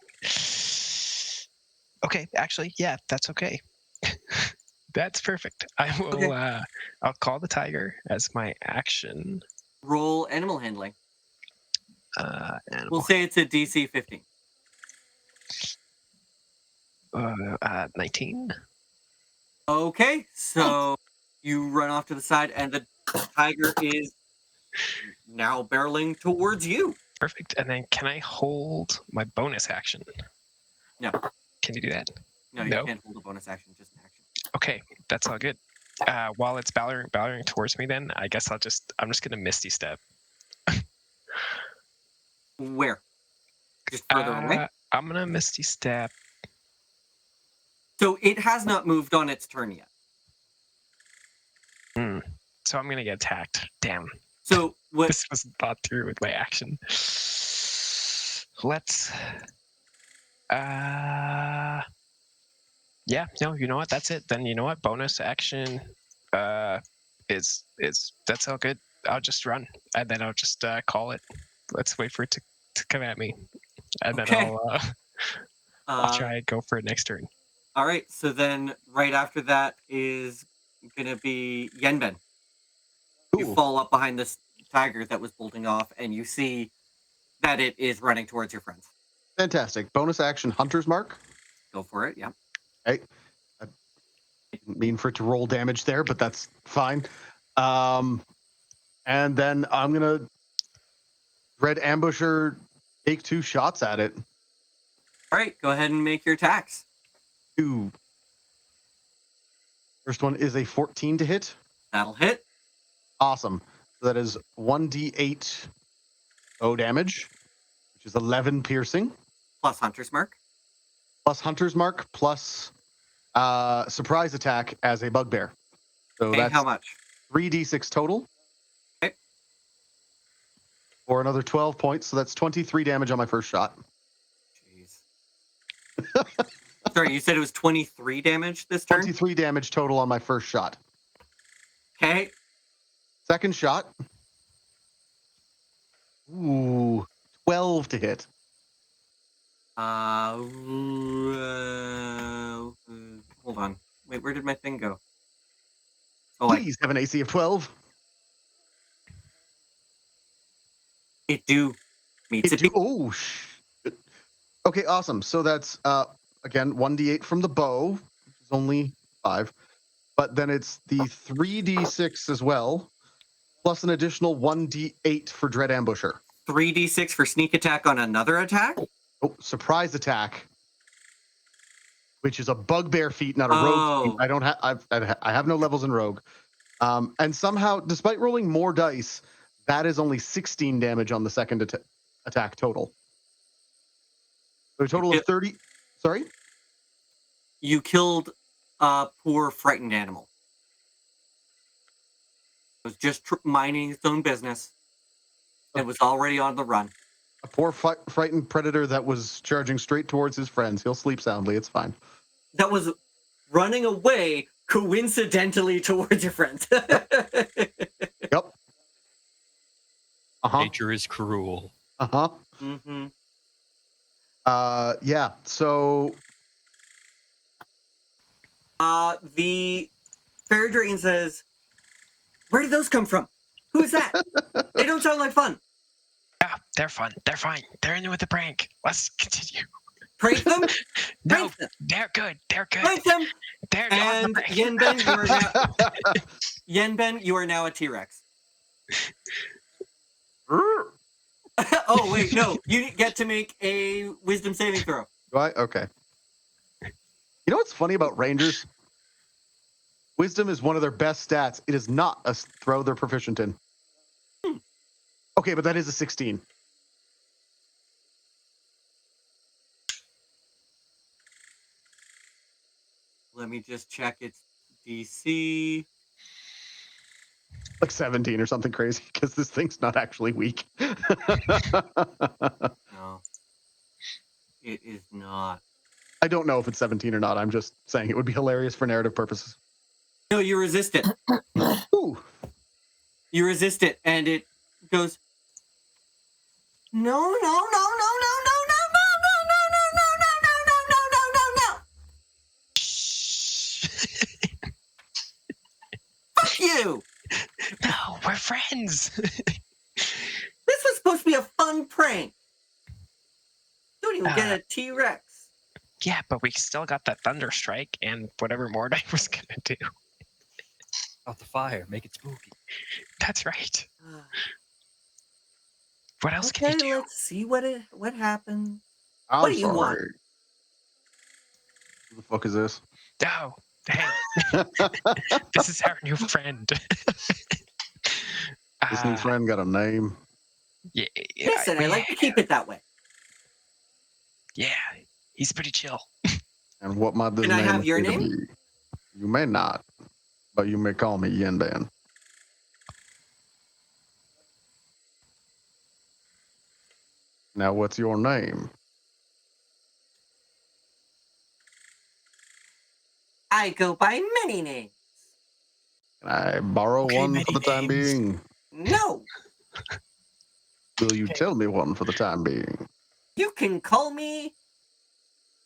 Okay, actually, yeah, that's okay. That's perfect. I will. Okay. I'll call the tiger as my action. Roll animal handling. We'll say it's a DC 15. 19. Okay, so you run off to the side, and the tiger is now barreling towards you. Perfect. And then can I hold my bonus action? No. Can you do that? No, you can't hold a bonus action, just an action. Okay, that's all good. While it's ballering towards me, then I guess I'm just gonna Misty Step. Where? Just further away? I'm gonna Misty Step. So it has not moved on its turn yet. So I'm gonna get attacked. Damn. So what? This wasn't thought through with my action. Let's. Yeah. No. You know what? That's it. Then you know what? Bonus action. Is that's all good. I'll just run, and then I'll just call it. Let's wait for it to come at me, and then I'll try and go for it next turn. All right. So then, right after that is gonna be Yenben. You fall up behind this tiger that was bolting off, and you see that it is running towards your friends. Fantastic. Bonus action, Hunter's Mark. Go for it. Yeah. Okay. I didn't mean for it to roll damage there, but that's fine. And then I'm gonna Red Ambusher take 2 shots at it. All right. Go ahead and make your attacks. 2. First one is a 14 to hit. That'll hit. Awesome. So that is 1d8 damage, which is 11 piercing. Plus Hunter's Mark. Plus Hunter's Mark, plus surprise attack as a bugbear. So Okay, that's how much? 3d6 total. Okay. Or another 12 points, so that's 23 damage on my first shot. Jeez. Sorry, you said it was 23 damage this turn? 23 damage total on my first shot. Okay. Second shot. Ooh, 12 to hit. Hold on. Wait, where did my thing go? Oh, Please have an AC of 12. It do meets it. Oh, shit. Okay, awesome. So that's, again, 1d8 from the bow, which is only 5. But then it's the 3d6 as well, plus an additional 1d8 for Dread Ambusher. 3d6 for sneak attack on another attack? Oh, surprise attack, which is a bugbear feat, not a rogue feat. I don't have. I have no levels in rogue, and somehow, despite rolling more dice, that is only 16 damage on the second attack total. So a total of 30. Sorry, you killed a poor frightened animal. It was just minding its own business. It was already on the run. a poor frightened predator that was charging straight towards his friends. He'll sleep soundly. It's fine. That was running away coincidentally towards your friends. Yep. Nature is cruel. Mm-hmm. Yeah. So. The fairy dragon says, "Where did those come from? Who is that? They don't sound like fun." Yeah, they're fun. They're fine. They're in with the prank. Let's continue. Prank them? No, Prank them. they're good. They're good. Prank them. There, no, And Yenben, you are now Yenben, you are now a T-Rex. Oh wait, no, you get to make a wisdom saving throw. Do I? Okay. You know what's funny about Rangers? Wisdom is one of their best stats. It is not a throw they're proficient in. Okay, but that is a 16. Let me just check its DC. Like 17 or something crazy, because this thing's not actually weak. No, it is not. I don't know if it's 17 or not. I'm just saying it would be hilarious for narrative purposes. No, you resist it. Ooh. You resist it, and it goes. No, no, no, no, no, no, no, no, no, no, no, no, no, no, no, no, no. Fuck you! No, we're friends. This was supposed to be a fun prank. Don't even get a T-Rex. Yeah, but we still got that thunder strike and whatever Mordai was gonna do. Out the fire, make it spooky. That's right. What else can Okay, you do? let's see what happens. I'm What do you sorry. want? Who the fuck is this? Oh, hey, this is our new friend. This new friend got a name. Yeah, Listen, I like to keep it that way. Yeah, he's pretty chill. And what might this Can I name have your appear to name? be? You may not, but you may call me Yenban. Now, what's your name? I go by many names. Can I borrow Okay, one many for the time names. being? No, Will you tell me one for the time being? you can call me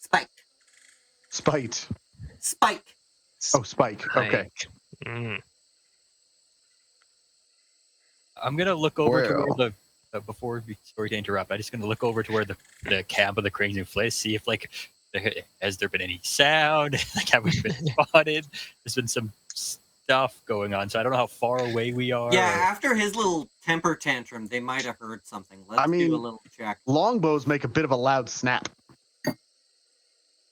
Spike. Spite. Spike. Oh, Spike. Okay. Mm. I'm gonna look over to where Well. before we sorry to interrupt. I'm just gonna look over to where the camp of the Crazy Fliss, see if has there been any sound? Like, have we been spotted? There's been some stuff going on, so I don't know how far away we are. Yeah, or- after his little temper tantrum, they might have heard something. Let's do mean- a little check. Longbows make a bit of a loud snap.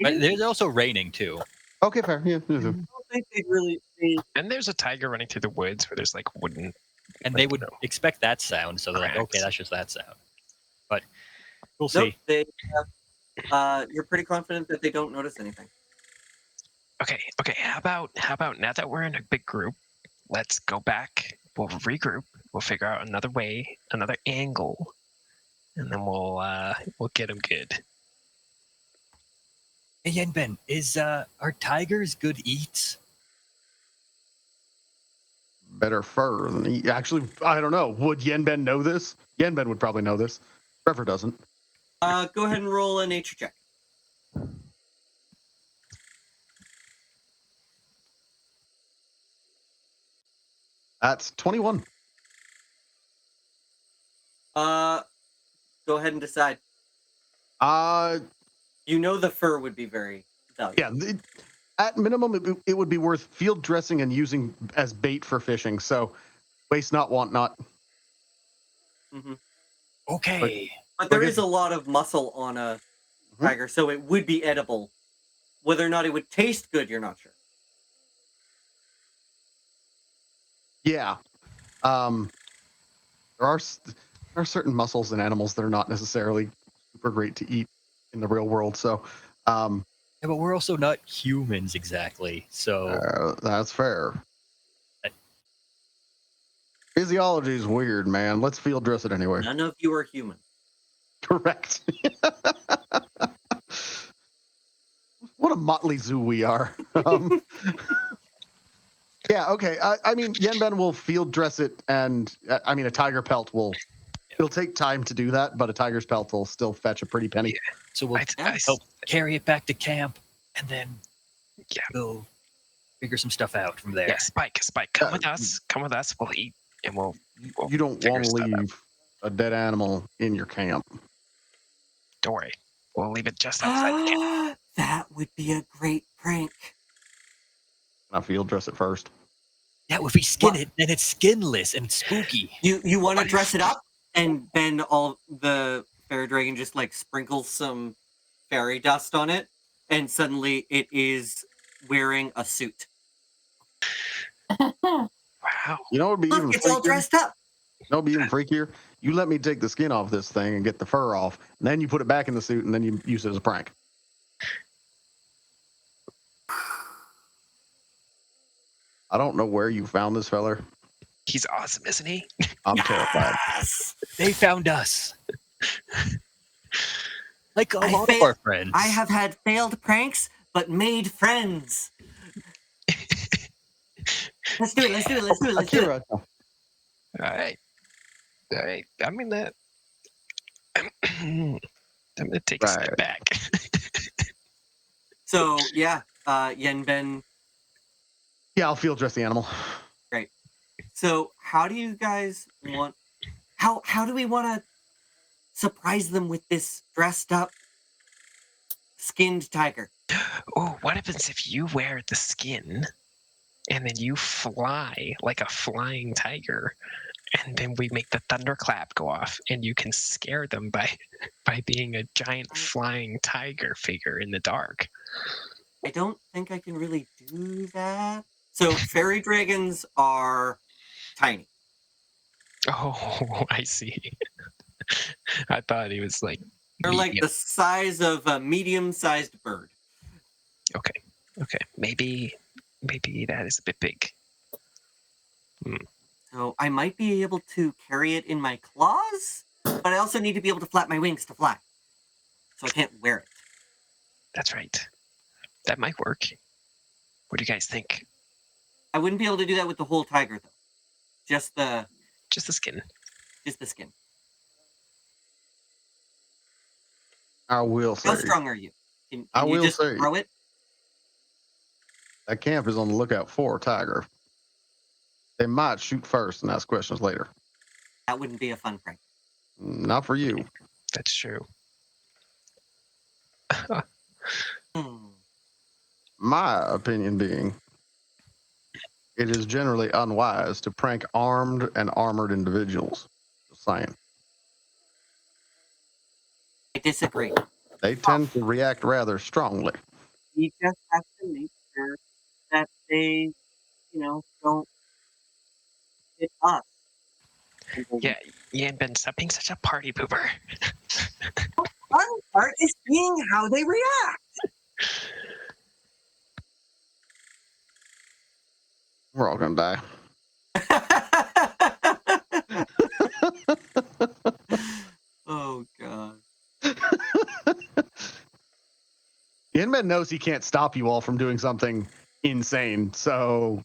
But there's also raining too, Okay, fair. Yeah. I don't think they'd really see. And there's a tiger running through the woods where there's like wooden. and Like, they would no. expect that sound, so they're like, Correct. okay, that's just that sound. But we'll Nope, see. they, you're pretty confident that they don't notice anything. Okay. How about now that we're in a big group, let's go back. We'll regroup. We'll figure out another way, another angle, and then we'll get them good. Hey Yenben, are tigers good eats? Better fur than he. Actually, I don't know. Would Yenben know this? Yenben would probably know this. Trevor doesn't. Go ahead and roll a nature check. That's 21. Go ahead and decide. You know the fur would be very valuable. Yeah. At minimum, it would be worth field dressing and using as bait for fishing. So, waste not, want not. Mm-hmm. Okay. But there Okay. is a lot of muscle on a Mhm. tiger, so it would be edible. Whether or not it would taste good, you're not sure. Yeah. There are certain muscles in animals that are not necessarily super great to eat in the real world. So, Yeah, but we're also not humans exactly, so that's fair. Physiology is weird, man. Let's field dress it anyway. None of you are human. Correct. What a motley zoo we are. Yeah, okay. I mean, Yenben will field dress it, and I mean, a tiger pelt will. It'll take time to do that, but a tiger's pelt will still fetch a pretty penny. so we'll I help carry it back to camp, and then Yeah. we'll figure some stuff out from there. Yeah, Spike, come with us. Come with us. We'll eat, and we'll You don't figure want to stuff out. leave a dead animal in your camp. Don't worry. We'll leave it just outside the camp. That would be a great prank. I field dress it first. Yeah, if we skin What? it, then it's skinless and spooky. You want to dress it up, and then all the fairy dragon just like sprinkles some fairy dust on it, and suddenly it is wearing a suit. Wow. You know what would be Look, even it's all freakier? dressed up. You know what would be even freakier? You let me take the skin off this thing and get the fur off, and then you put it back in the suit, and then you use it as a prank. I don't know where you found this feller. He's awesome, isn't he? I'm terrified. Yes! They found us. Like a I lot of fa- our friends. I have had failed pranks, but made friends. Let's do it. Let's do it. Let's do it. Let's do it. Akira, All right. All right. I mean that. I'm gonna take a step Right. back. So yeah, Yenben. Yeah, I'll field dress the animal. So how do you guys want? How do we want to surprise them with this dressed up, skinned tiger? Oh, what happens if you wear the skin and then you fly like a flying tiger, and then we make the thunderclap go off, and you can scare them by being a giant flying tiger figure in the dark? I don't think I can really do that. So fairy dragons are tiny. Oh, I see. I thought he was like They're like medium. the size of a medium-sized bird. Okay, maybe that is a bit big. So I might be able to carry it in my claws, but I also need to be able to flap my wings to fly. So I can't wear it. That's right. That might work. What do you guys think? I wouldn't be able to do that with the whole tiger though. Just the Just the skin. skin. I will say How strong are you? Can I you will just say- throw it? that camp is on the lookout for a tiger. They might shoot first and ask questions later. That wouldn't be a fun prank. Not for you. That's true. Hmm. My opinion being, it is generally unwise to prank armed and armored individuals. Just saying. I disagree. They tend to react rather strongly. We just have to make sure that they, don't hit us. Yeah, Yan-Ben, stop being such a party pooper. Fun part is seeing how they react. We're all gonna die. Oh god. Inman knows he can't stop you all from doing something insane, so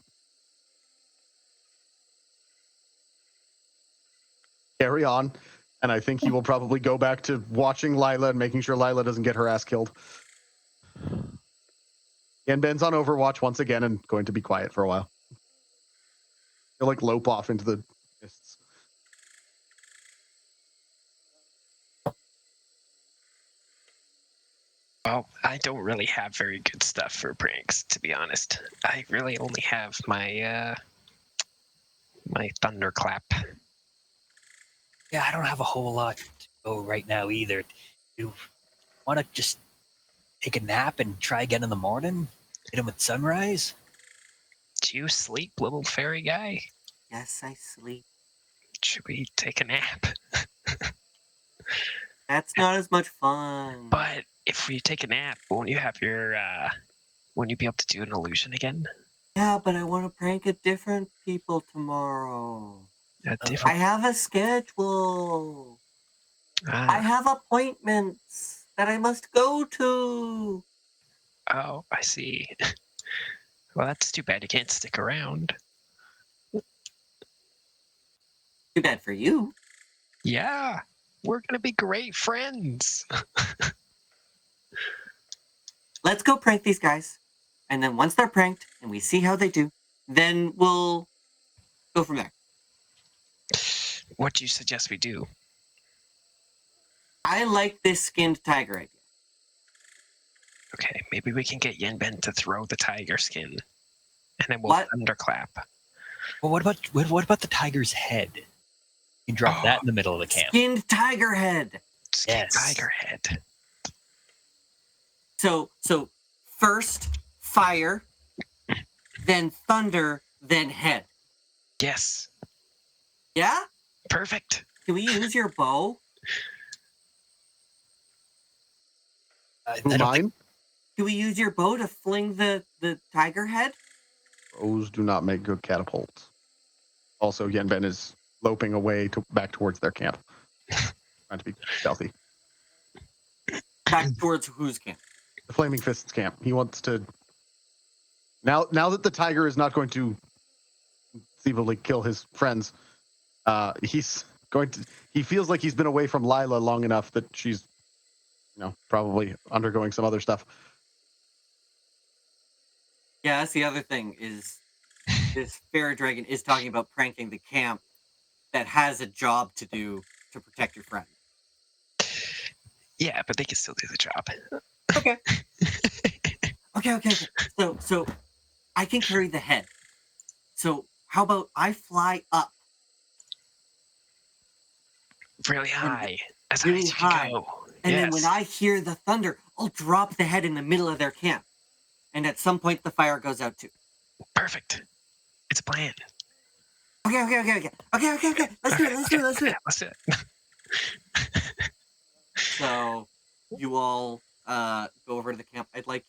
carry on. And I think he will probably go back to watching Lila and making sure Lila doesn't get her ass killed. Yenben's on Overwatch once again and going to be quiet for a while. He'll like lope off into the mists. Well, I don't really have very good stuff for pranks, to be honest. I really only have my my thunderclap. Yeah, I don't have a whole lot to go right now either. You want to just take a nap and try again in the morning? Hit him with sunrise? Do you sleep, little fairy guy? Yes, I sleep. Should we take a nap? That's not as much fun. But if we take a nap, won't you have your won't you be able to do an illusion again? Yeah, but I want to prank at different people tomorrow. A I different. have a schedule. I Ah, have appointments that I must go to. oh, I see. Well, that's too bad. You can't stick around. Too bad for you. Yeah, we're gonna be great friends. Let's go prank these guys. And then once they're pranked and we see how they do, then we'll go from there. What do you suggest we do? I like this skinned tiger idea. Okay, maybe we can get Yenben to throw the tiger skin, And then we'll What? thunderclap. Well, what about the tiger's head? You can drop that in the middle of the camp. Skinned tiger head. Yes. Tiger head. So first fire, then thunder, then head. Yes. Yeah? Perfect. Can we use your bow? Who, mine? Can we use your bow to fling the tiger head? Bows do not make good catapults. Also, Yenben is loping away back towards their camp. Trying to be stealthy. Back towards whose camp? The Flaming Fists camp. He wants to... Now that the tiger is not going to conceivably kill his friends, he's going to... He feels like he's been away from Lila long enough that she's, probably undergoing some other stuff. Yeah, that's the other thing is this fairy dragon is talking about pranking the camp that has a job to do to protect your friend. Yeah, but they can still do the job. Okay. Okay. So I can carry the head. So how about I fly up Really high. As really high as you high. can go. And Yes. then when I hear the thunder, I'll drop the head in the middle of their camp. And at some point the fire goes out too. Perfect. It's a plan. Okay. Let's do it. Let's do it. So you all go over to the camp. I'd like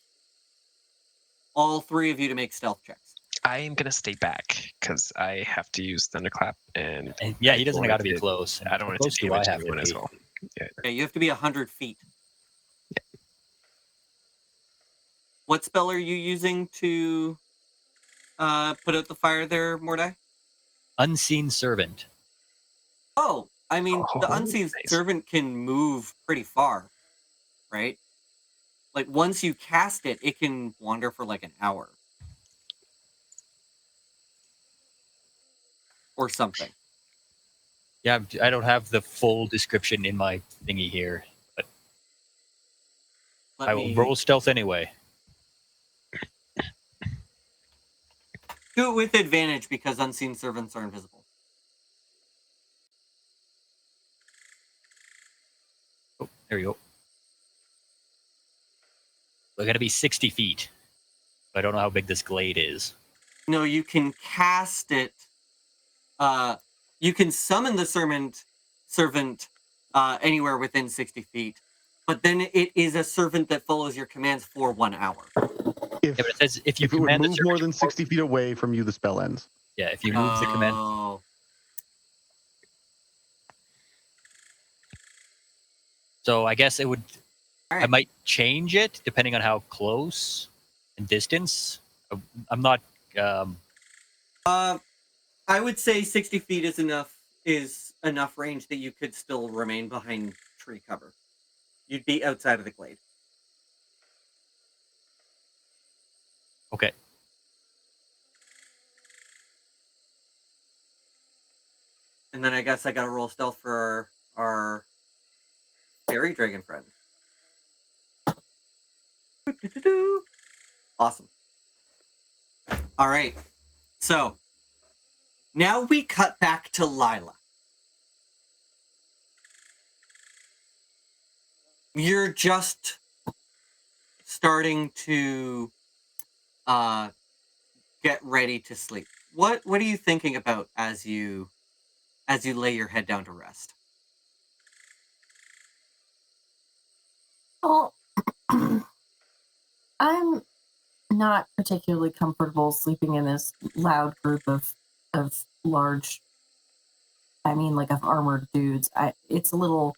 all three of you to make stealth checks. I am going to stay back because I have to use Thunderclap. And Yeah, he doesn't I got to be don't close. I don't want Close to do damage I have to everyone as be? well. Yeah, you have to be 100 feet. What spell are you using to put out the fire there, Mordai? Unseen servant. Oh, I mean, the Oh, unseen nice. servant can move pretty far, right? Like, once you cast it, it can wander for like an hour. Or something. Yeah, I don't have the full description in my thingy here, but Let I will me roll stealth anyway. do it with advantage because unseen servants are invisible. Oh, there you go. We're going to be 60 feet. I don't know how big this glade is. No, you can cast it. You can summon the servant anywhere within 60 feet, but then it is a servant that follows your commands for 1 hour. If, Yeah, but it says if you if it would command the move servant more to than 60 feet away from you, the spell ends. Yeah, if you move the command. Oh. So I guess it would. All I right. might change it depending on how close and distance. I'm not. I would say 60 feet is enough range that you could still remain behind tree cover. You'd be outside of the glade. Okay. And then I guess I gotta roll stealth for our fairy dragon friend. Awesome. All right. So now we cut back to Lila. You're just starting to get ready to sleep. What are you thinking about as you lay your head down to rest? Well, I'm not particularly comfortable sleeping in this loud group of large, of armored dudes. It's a little.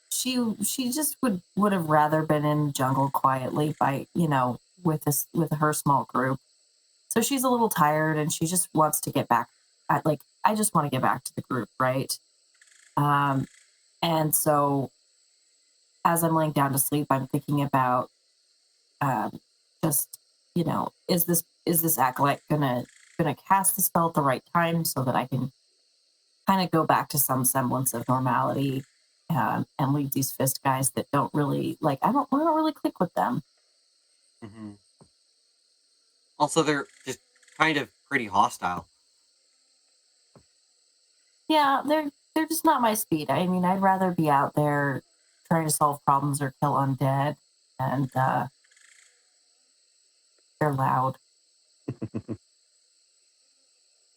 She just would have rather been in the jungle quietly with her small group. So she's a little tired and she just wants to get back. I just want to get back to the group, right? And so as I'm laying down to sleep, I'm thinking about is this acolyte gonna cast the spell at the right time so that I can kind of go back to some semblance of normality and leave these fist guys that don't really I don't really click with them. Mm-hmm. Also, they're just kind of pretty hostile. Yeah, they're just not my speed. I mean, I'd rather be out there trying to solve problems or kill undead, and they're loud.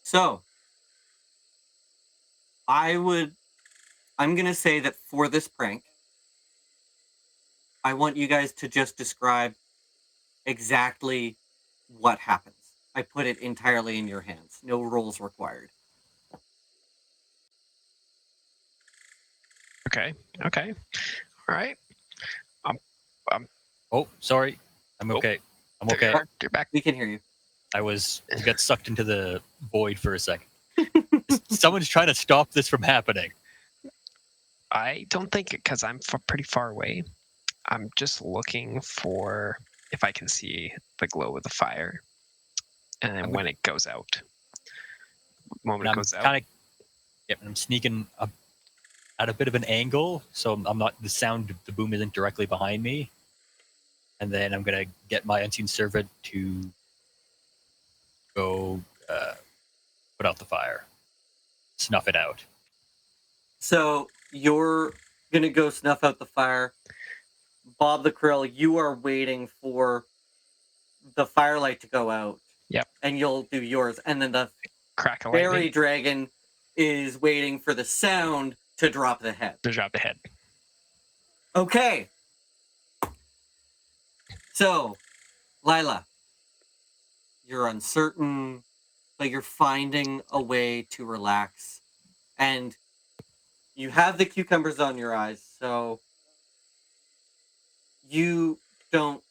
So, I'm going to say that for this prank, I want you guys to just describe exactly what happens. I put it entirely in your hands. No rules required. Okay. Okay. All right. Oh, sorry. I'm Oh, okay. I'm There you okay. are. You're back. We can hear you. I got sucked into the void for a second. Someone's trying to stop this from happening. I don't think because I'm pretty far away. I'm just looking for if I can see the glow of the fire, and then when it goes out. Moment And it goes out. I'm sneaking up at a bit of an angle, so I'm not, the sound, the boom isn't directly behind me. And then I'm gonna get my unseen servant to go put out the fire, snuff it out. So you're gonna go snuff out the fire. Bob the Krill, you are waiting for the firelight to go out. Yep. And you'll do yours. And then the Crack a fairy lightning. dragon is waiting for the sound to drop the head. To drop the head. Okay. So, Lila, you're uncertain, but you're finding a way to relax. And you have the cucumbers on your eyes, so you don't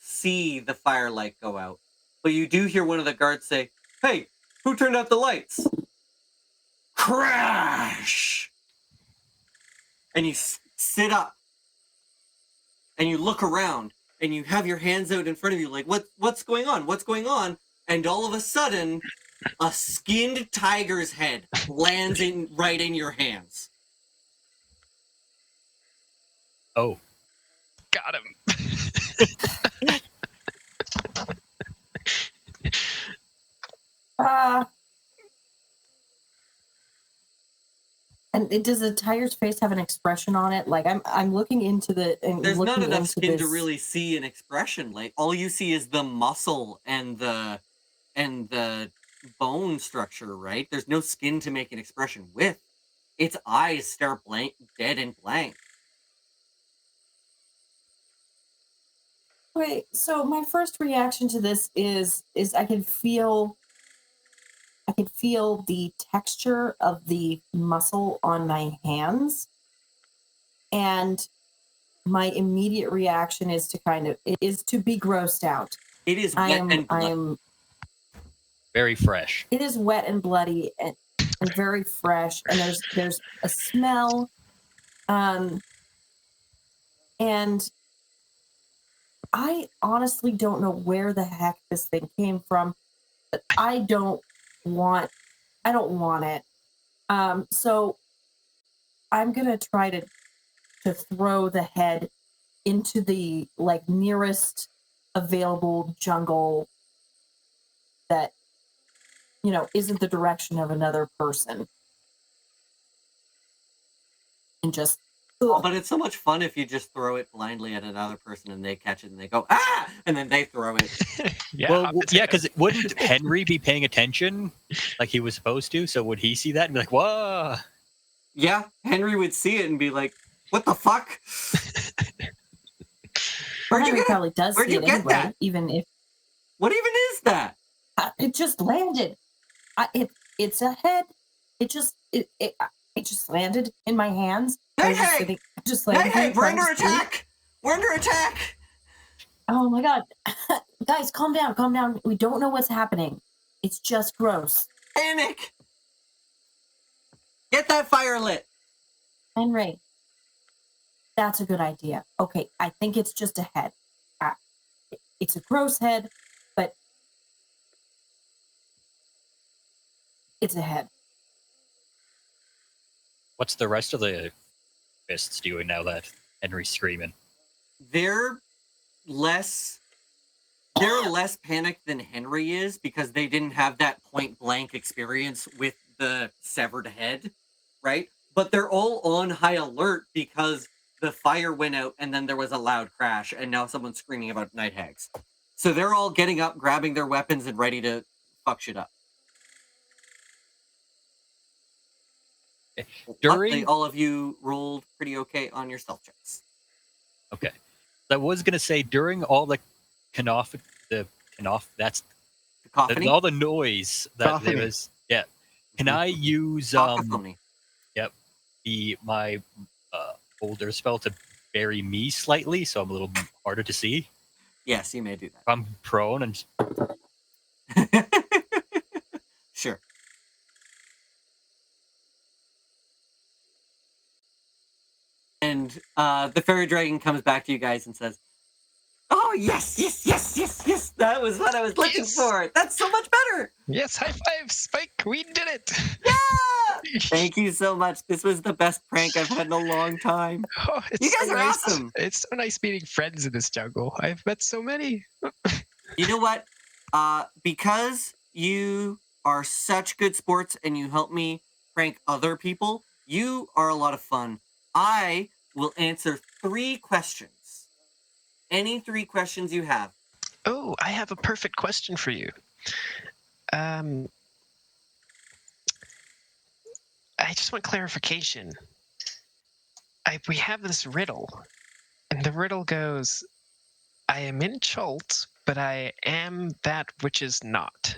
see the firelight go out. But you do hear one of the guards say, "Hey, who turned out the lights?" Crash! And you sit up and you look around and you have your hands out in front of you like, what's going on? What's going on? And all of a sudden, a skinned tiger's head lands right in your hands. Oh, Got him. And does the tiger's face have an expression on it? Like I'm looking into the and There's looking not enough into skin this. to really see an expression. Like all you see is the muscle and the bone structure, right? There's no skin to make an expression with. Its eyes stare blank, dead and blank. Wait, so my first reaction to this is I can feel the texture of the muscle on my hands, and my immediate reaction is to be grossed out. It is wet and bloody. very fresh. It is wet and bloody and very fresh, and there's a smell, and I honestly don't know where the heck this thing came from, but I don't want it. So I'm gonna try to throw the head into the nearest available jungle that isn't the direction of another person, and just. But it's so much fun if you just throw it blindly at another person and they catch it and they go, "Ah!" and then they throw it. Yeah, because wouldn't Henry be paying attention like he was supposed to? So would he see that and be like, "Whoa"? Yeah, Henry would see it and be like, "What the fuck?" Henry probably does see it anyway, that? even if. What even is that? It just landed. It's a head. It just landed in my hands. Hey, we're under attack! We're under attack! Oh my god. Guys, calm down. We don't know what's happening. It's just gross. Panic! Get that fire lit! Henry, that's a good idea. Okay, I think it's just a head. It's a gross head, but it's a head. What's the rest of the fists doing now that Henry's screaming? They're less they're less panicked than Henry is because they didn't have that point blank experience with the severed head, right? But they're all on high alert because the fire went out and then there was a loud crash and now someone's screaming about night hags. So they're all getting up, grabbing their weapons and ready to fuck shit up. Luckily, all of you rolled pretty okay on your stealth checks. Okay. I was going to say, during all the that's Cacophony? all the noise that Cacophony. there was. Yeah. Can I use Cacophony. my older spell to bury me slightly, so I'm a little harder to see? Yes, you may do If I'm prone and that. Sure. And the fairy dragon comes back to you guys and says, "Oh, yes, yes, yes, yes, yes. That was what I was looking Yes. for. That's so much better. Yes, high five, Spike. We did it. Yeah. Thank you so much. This was the best prank I've had in a long time. Oh, it's You guys so are nice. awesome. It's so nice meeting friends in this jungle. I've met so many. You know what? Because you are such good sports and you help me prank other people, you are a lot of fun. I will answer 3 questions. Any 3 questions you have. Oh, I have a perfect question for you. I just want clarification. We have this riddle, and the riddle goes, I am in Chult, but I am that which is not.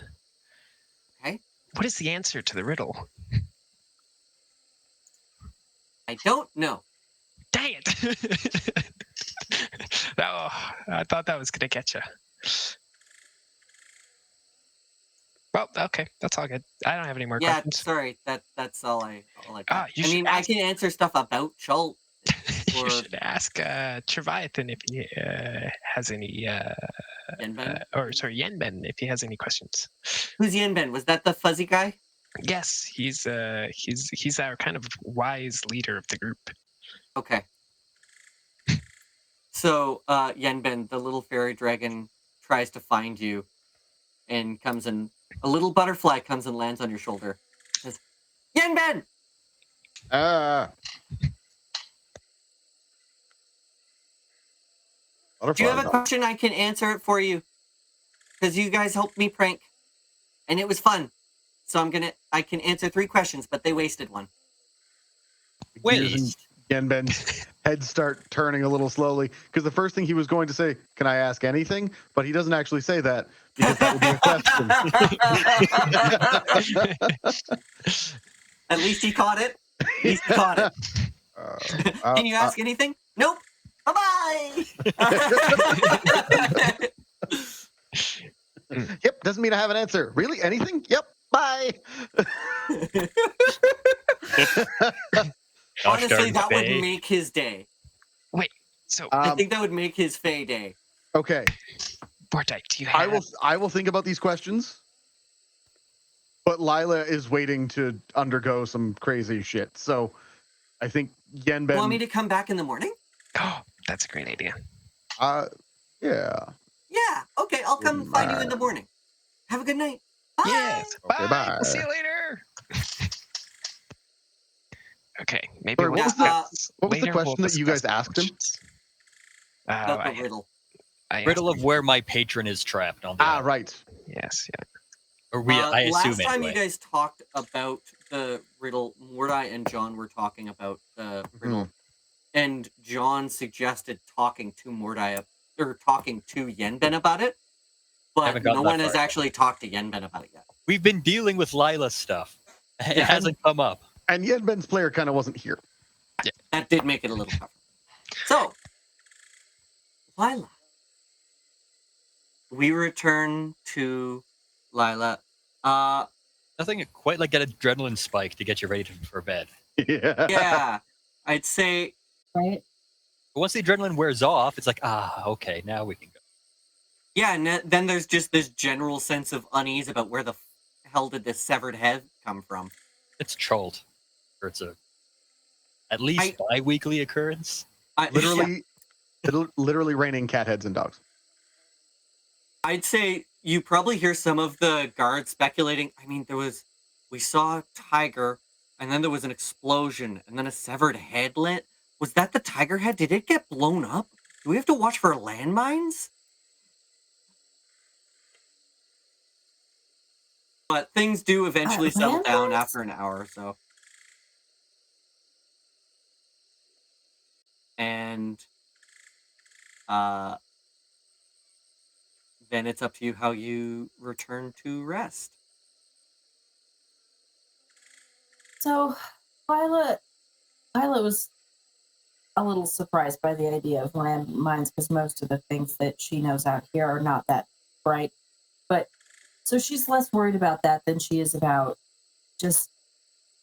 Okay. What is the answer to the riddle? I don't know. Dang it! Oh, I thought that was going to get you. Well, okay, that's all good. I don't have any more Yeah, questions. sorry. That's all I got. Ah, you I should mean, I ask- can answer stuff about Chult. You should ask Treviathan if he has any, Yenben. Yenben if he has any questions. Who's Yenben? Was that the fuzzy guy? Yes, he's our kind of wise leader of the group. Okay. So, Yenben, the little fairy dragon, tries to find you and comes in. A little butterfly comes and lands on your shoulder. Says, Yenben! Do you have a question? I can answer it for you. Because you guys helped me prank. And it was fun. So I can answer 3 questions, but they wasted one. Wait. Yenben's head start turning a little slowly because the first thing he was going to say, "Can I ask anything?" But he doesn't actually say that because that would be a question. At least he caught it. At least he caught it. Can you ask anything? Nope. Bye-bye. Yep, doesn't mean I have an answer. Really? Anything? Yep. Bye. Honestly, that would make his day. Wait, so I think that would make his Fey day. Okay. Bortai, do you have? I will think about these questions. But Lila is waiting to undergo some crazy shit. So I think Yenben. Want me to come back in the morning? Oh, that's a great idea. Yeah. Yeah. Okay, I'll come find you in the morning. Have a good night. Bye. Yes. Bye. Okay, bye. We'll see you later. Okay, maybe Sorry, we'll what was the question that you guys discuss asked him? About the riddle. Riddle of where my patron is trapped on the island. Right. Yes, yeah. Or I assume last time anyway. you guys talked about the riddle, Mordai and John were talking about the riddle, and John suggested talking to Mordai or talking to Yenben about it, but no one has actually talked to Yenben about it yet. We've been dealing with Lila's stuff. It hasn't come up. And Yenben's player kind of wasn't here. Yeah, that did make it a little tougher. So, Lila. We return to Lila. Nothing quite like an adrenaline spike to get you ready for bed. Yeah. I'd say. Right. But once the adrenaline wears off, it's like, okay, now we can go. Yeah, and then there's just this general sense of unease about where the hell did this severed head come from. It's Chult. Or it's at least bi-weekly occurrence. Literally raining cat heads and dogs. I'd say you probably hear some of the guards speculating. I mean, we saw a tiger, and then there was an explosion, and then a severed headland. Was that the tiger head? Did it get blown up? Do we have to watch for landmines? But things do eventually settle down Landmines? after an hour or so. And then it's up to you how you return to rest. So, Violet was a little surprised by the idea of landmines because most of the things that she knows out here are not that bright. But so she's less worried about that than she is about just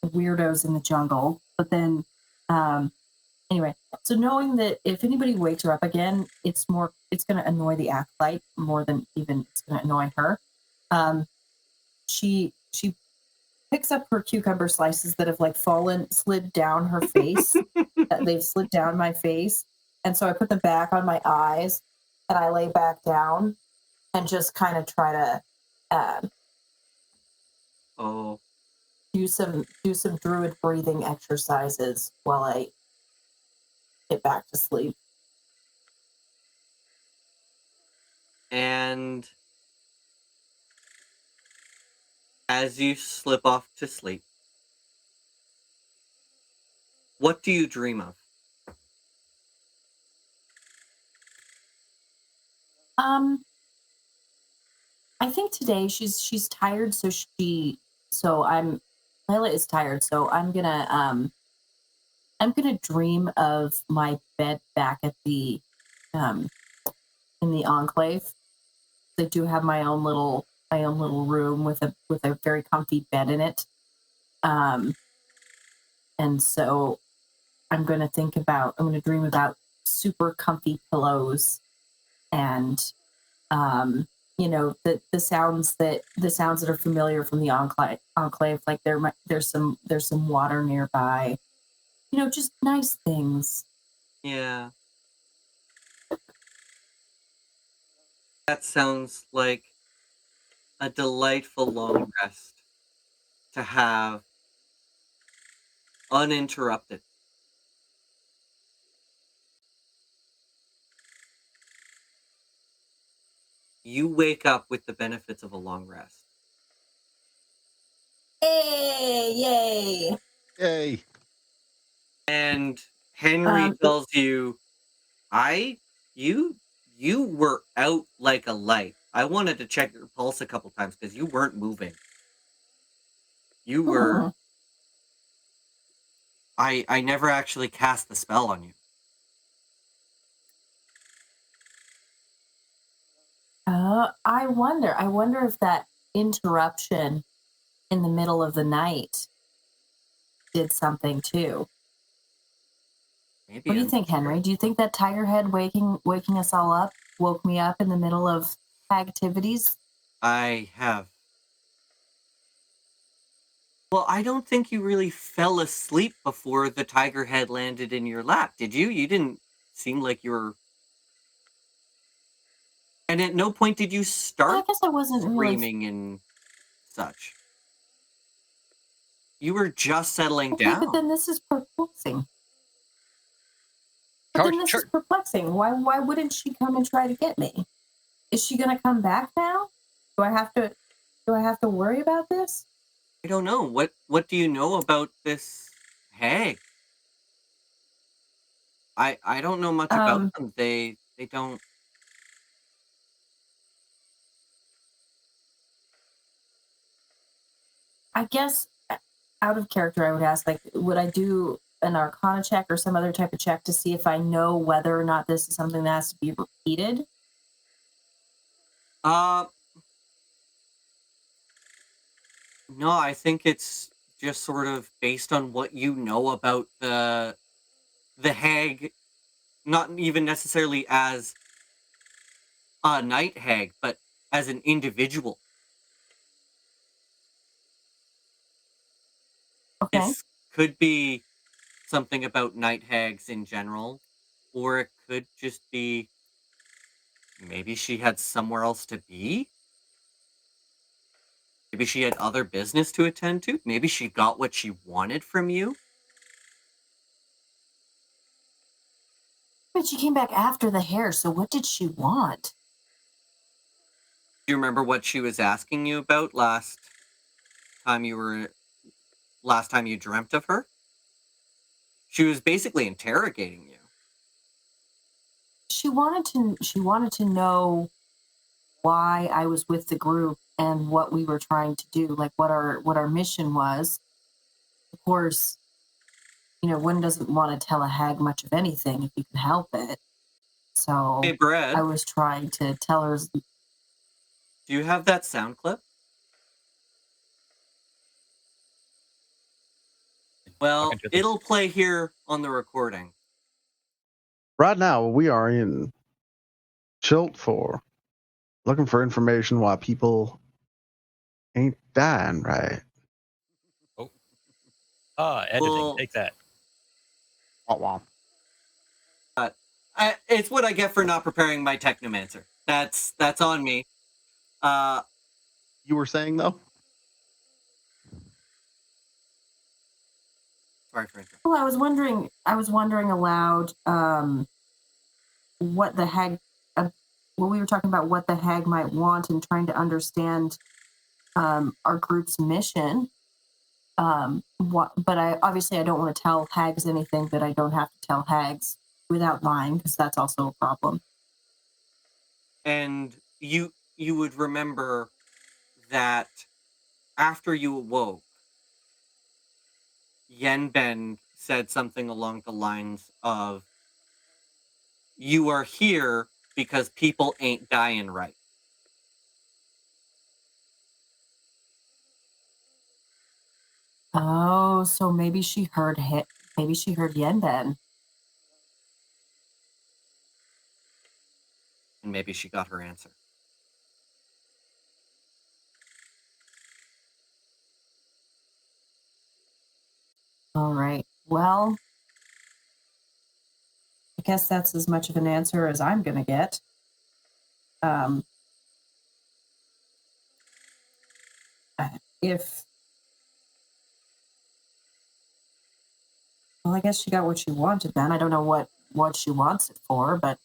weirdos in the jungle. But then, anyway, so knowing that if anybody wakes her up again, it's going to annoy the acolyte more than even it's going to annoy her. She picks up her cucumber slices that have like slid down her face. They've slid down my face. And so I put them back on my eyes and I lay back down and just kind of try to do some druid breathing exercises while I get back to sleep. And as you slip off to sleep, what do you dream of? I think today she's tired, Layla is tired, so I'm gonna dream of my bed back at the in the Enclave. I do have my own little room with a very comfy bed in it. And so I'm going to dream about super comfy pillows and the sounds that are familiar from the Enclave, like there's some water nearby. Just nice things. Yeah. That sounds like a delightful long rest to have uninterrupted. You wake up with the benefits of a long rest. Hey, yay. Yay. And Henry tells you, you were out like a light. I wanted to check your pulse a couple times because you weren't moving. You were... I never actually cast the spell on you. I wonder if that interruption in the middle of the night did something too. Maybe. What do you think, Henry? Do you think that tiger head waking us all up woke me up in the middle of activities? I have. Well, I don't think you really fell asleep before the tiger head landed in your lap, did you? You didn't seem like you were... And at no point did you start I guess I wasn't screaming and such. You were just settling down. But then this is perplexing. Is perplexing. Why wouldn't she come and try to get me? Is she going to come back now? Do I have to worry about this? I don't know. What do you know about this hag? I don't know much about them. They don't... I guess out of character, I would ask, like, would I do an Arcana check or some other type of check to see if I know whether or not this is something that has to be repeated? No, I think it's just sort of based on what you know about the hag, not even necessarily as a night hag, but as an individual. Okay. This could be something about night hags in general, or it could just be Maybe she had somewhere else to be? Maybe she had other business to attend to? Maybe she got what she wanted from you? But she came back after the hair, so what did she want? Do you remember what she was asking you about last time you dreamt of her? She was basically interrogating you. She wanted to know why I was with the group and what we were trying to do, like what our mission was. Of course, one doesn't want to tell a hag much of anything if you can help it. So Hey, Brad, I was trying to tell her. do you have that sound clip? Well, Talking to the- it'll play here on the recording. Right now, we are in Chult for looking for information why people ain't dying right. Editing. Well, Take that. Wah, wah. it's what I get for not preparing my technomancer. That's on me. You were saying, though? Sorry for interrupting. Well, I was wondering aloud, what the hag. Well, we were talking about what the hag might want and trying to understand our group's mission. But I don't want to tell hags anything that I don't have to tell hags without lying, because that's also a problem. And you would remember that after you awoke, Yenben said something along the lines of, "You are here because people ain't dying right." Oh, so maybe she heard Yenben. And maybe she got her answer. All right. Well, I guess that's as much of an answer as I'm going to get. Well, I guess she got what she wanted then. I don't know what she wants it for, but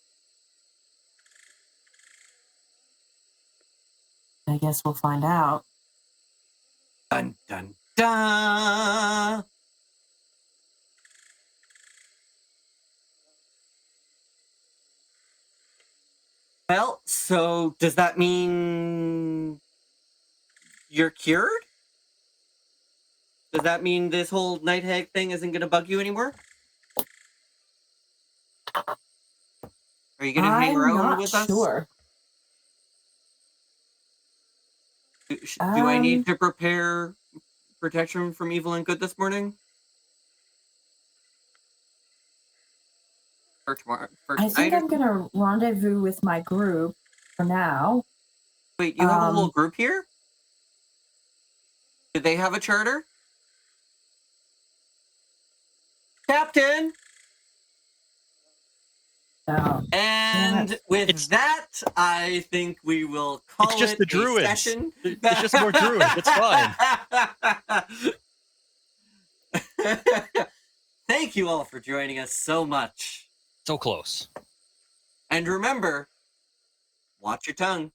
I guess we'll find out. Dun dun dun. Well, so does that mean you're cured? Does that mean this whole night hag thing isn't going to bug you anymore? Are you going to hang around with us? Sure. Do I need to prepare protection from evil and good this morning? For tomorrow? For I think tonight? I'm going to rendezvous with my group for now. Wait, you have a whole group here? Did they have a charter? Captain! And with that, I think we will call It's just it the a druids. session. It's just more druids. It's fine. Thank you all for joining us so much. So close. And remember, watch your tongue.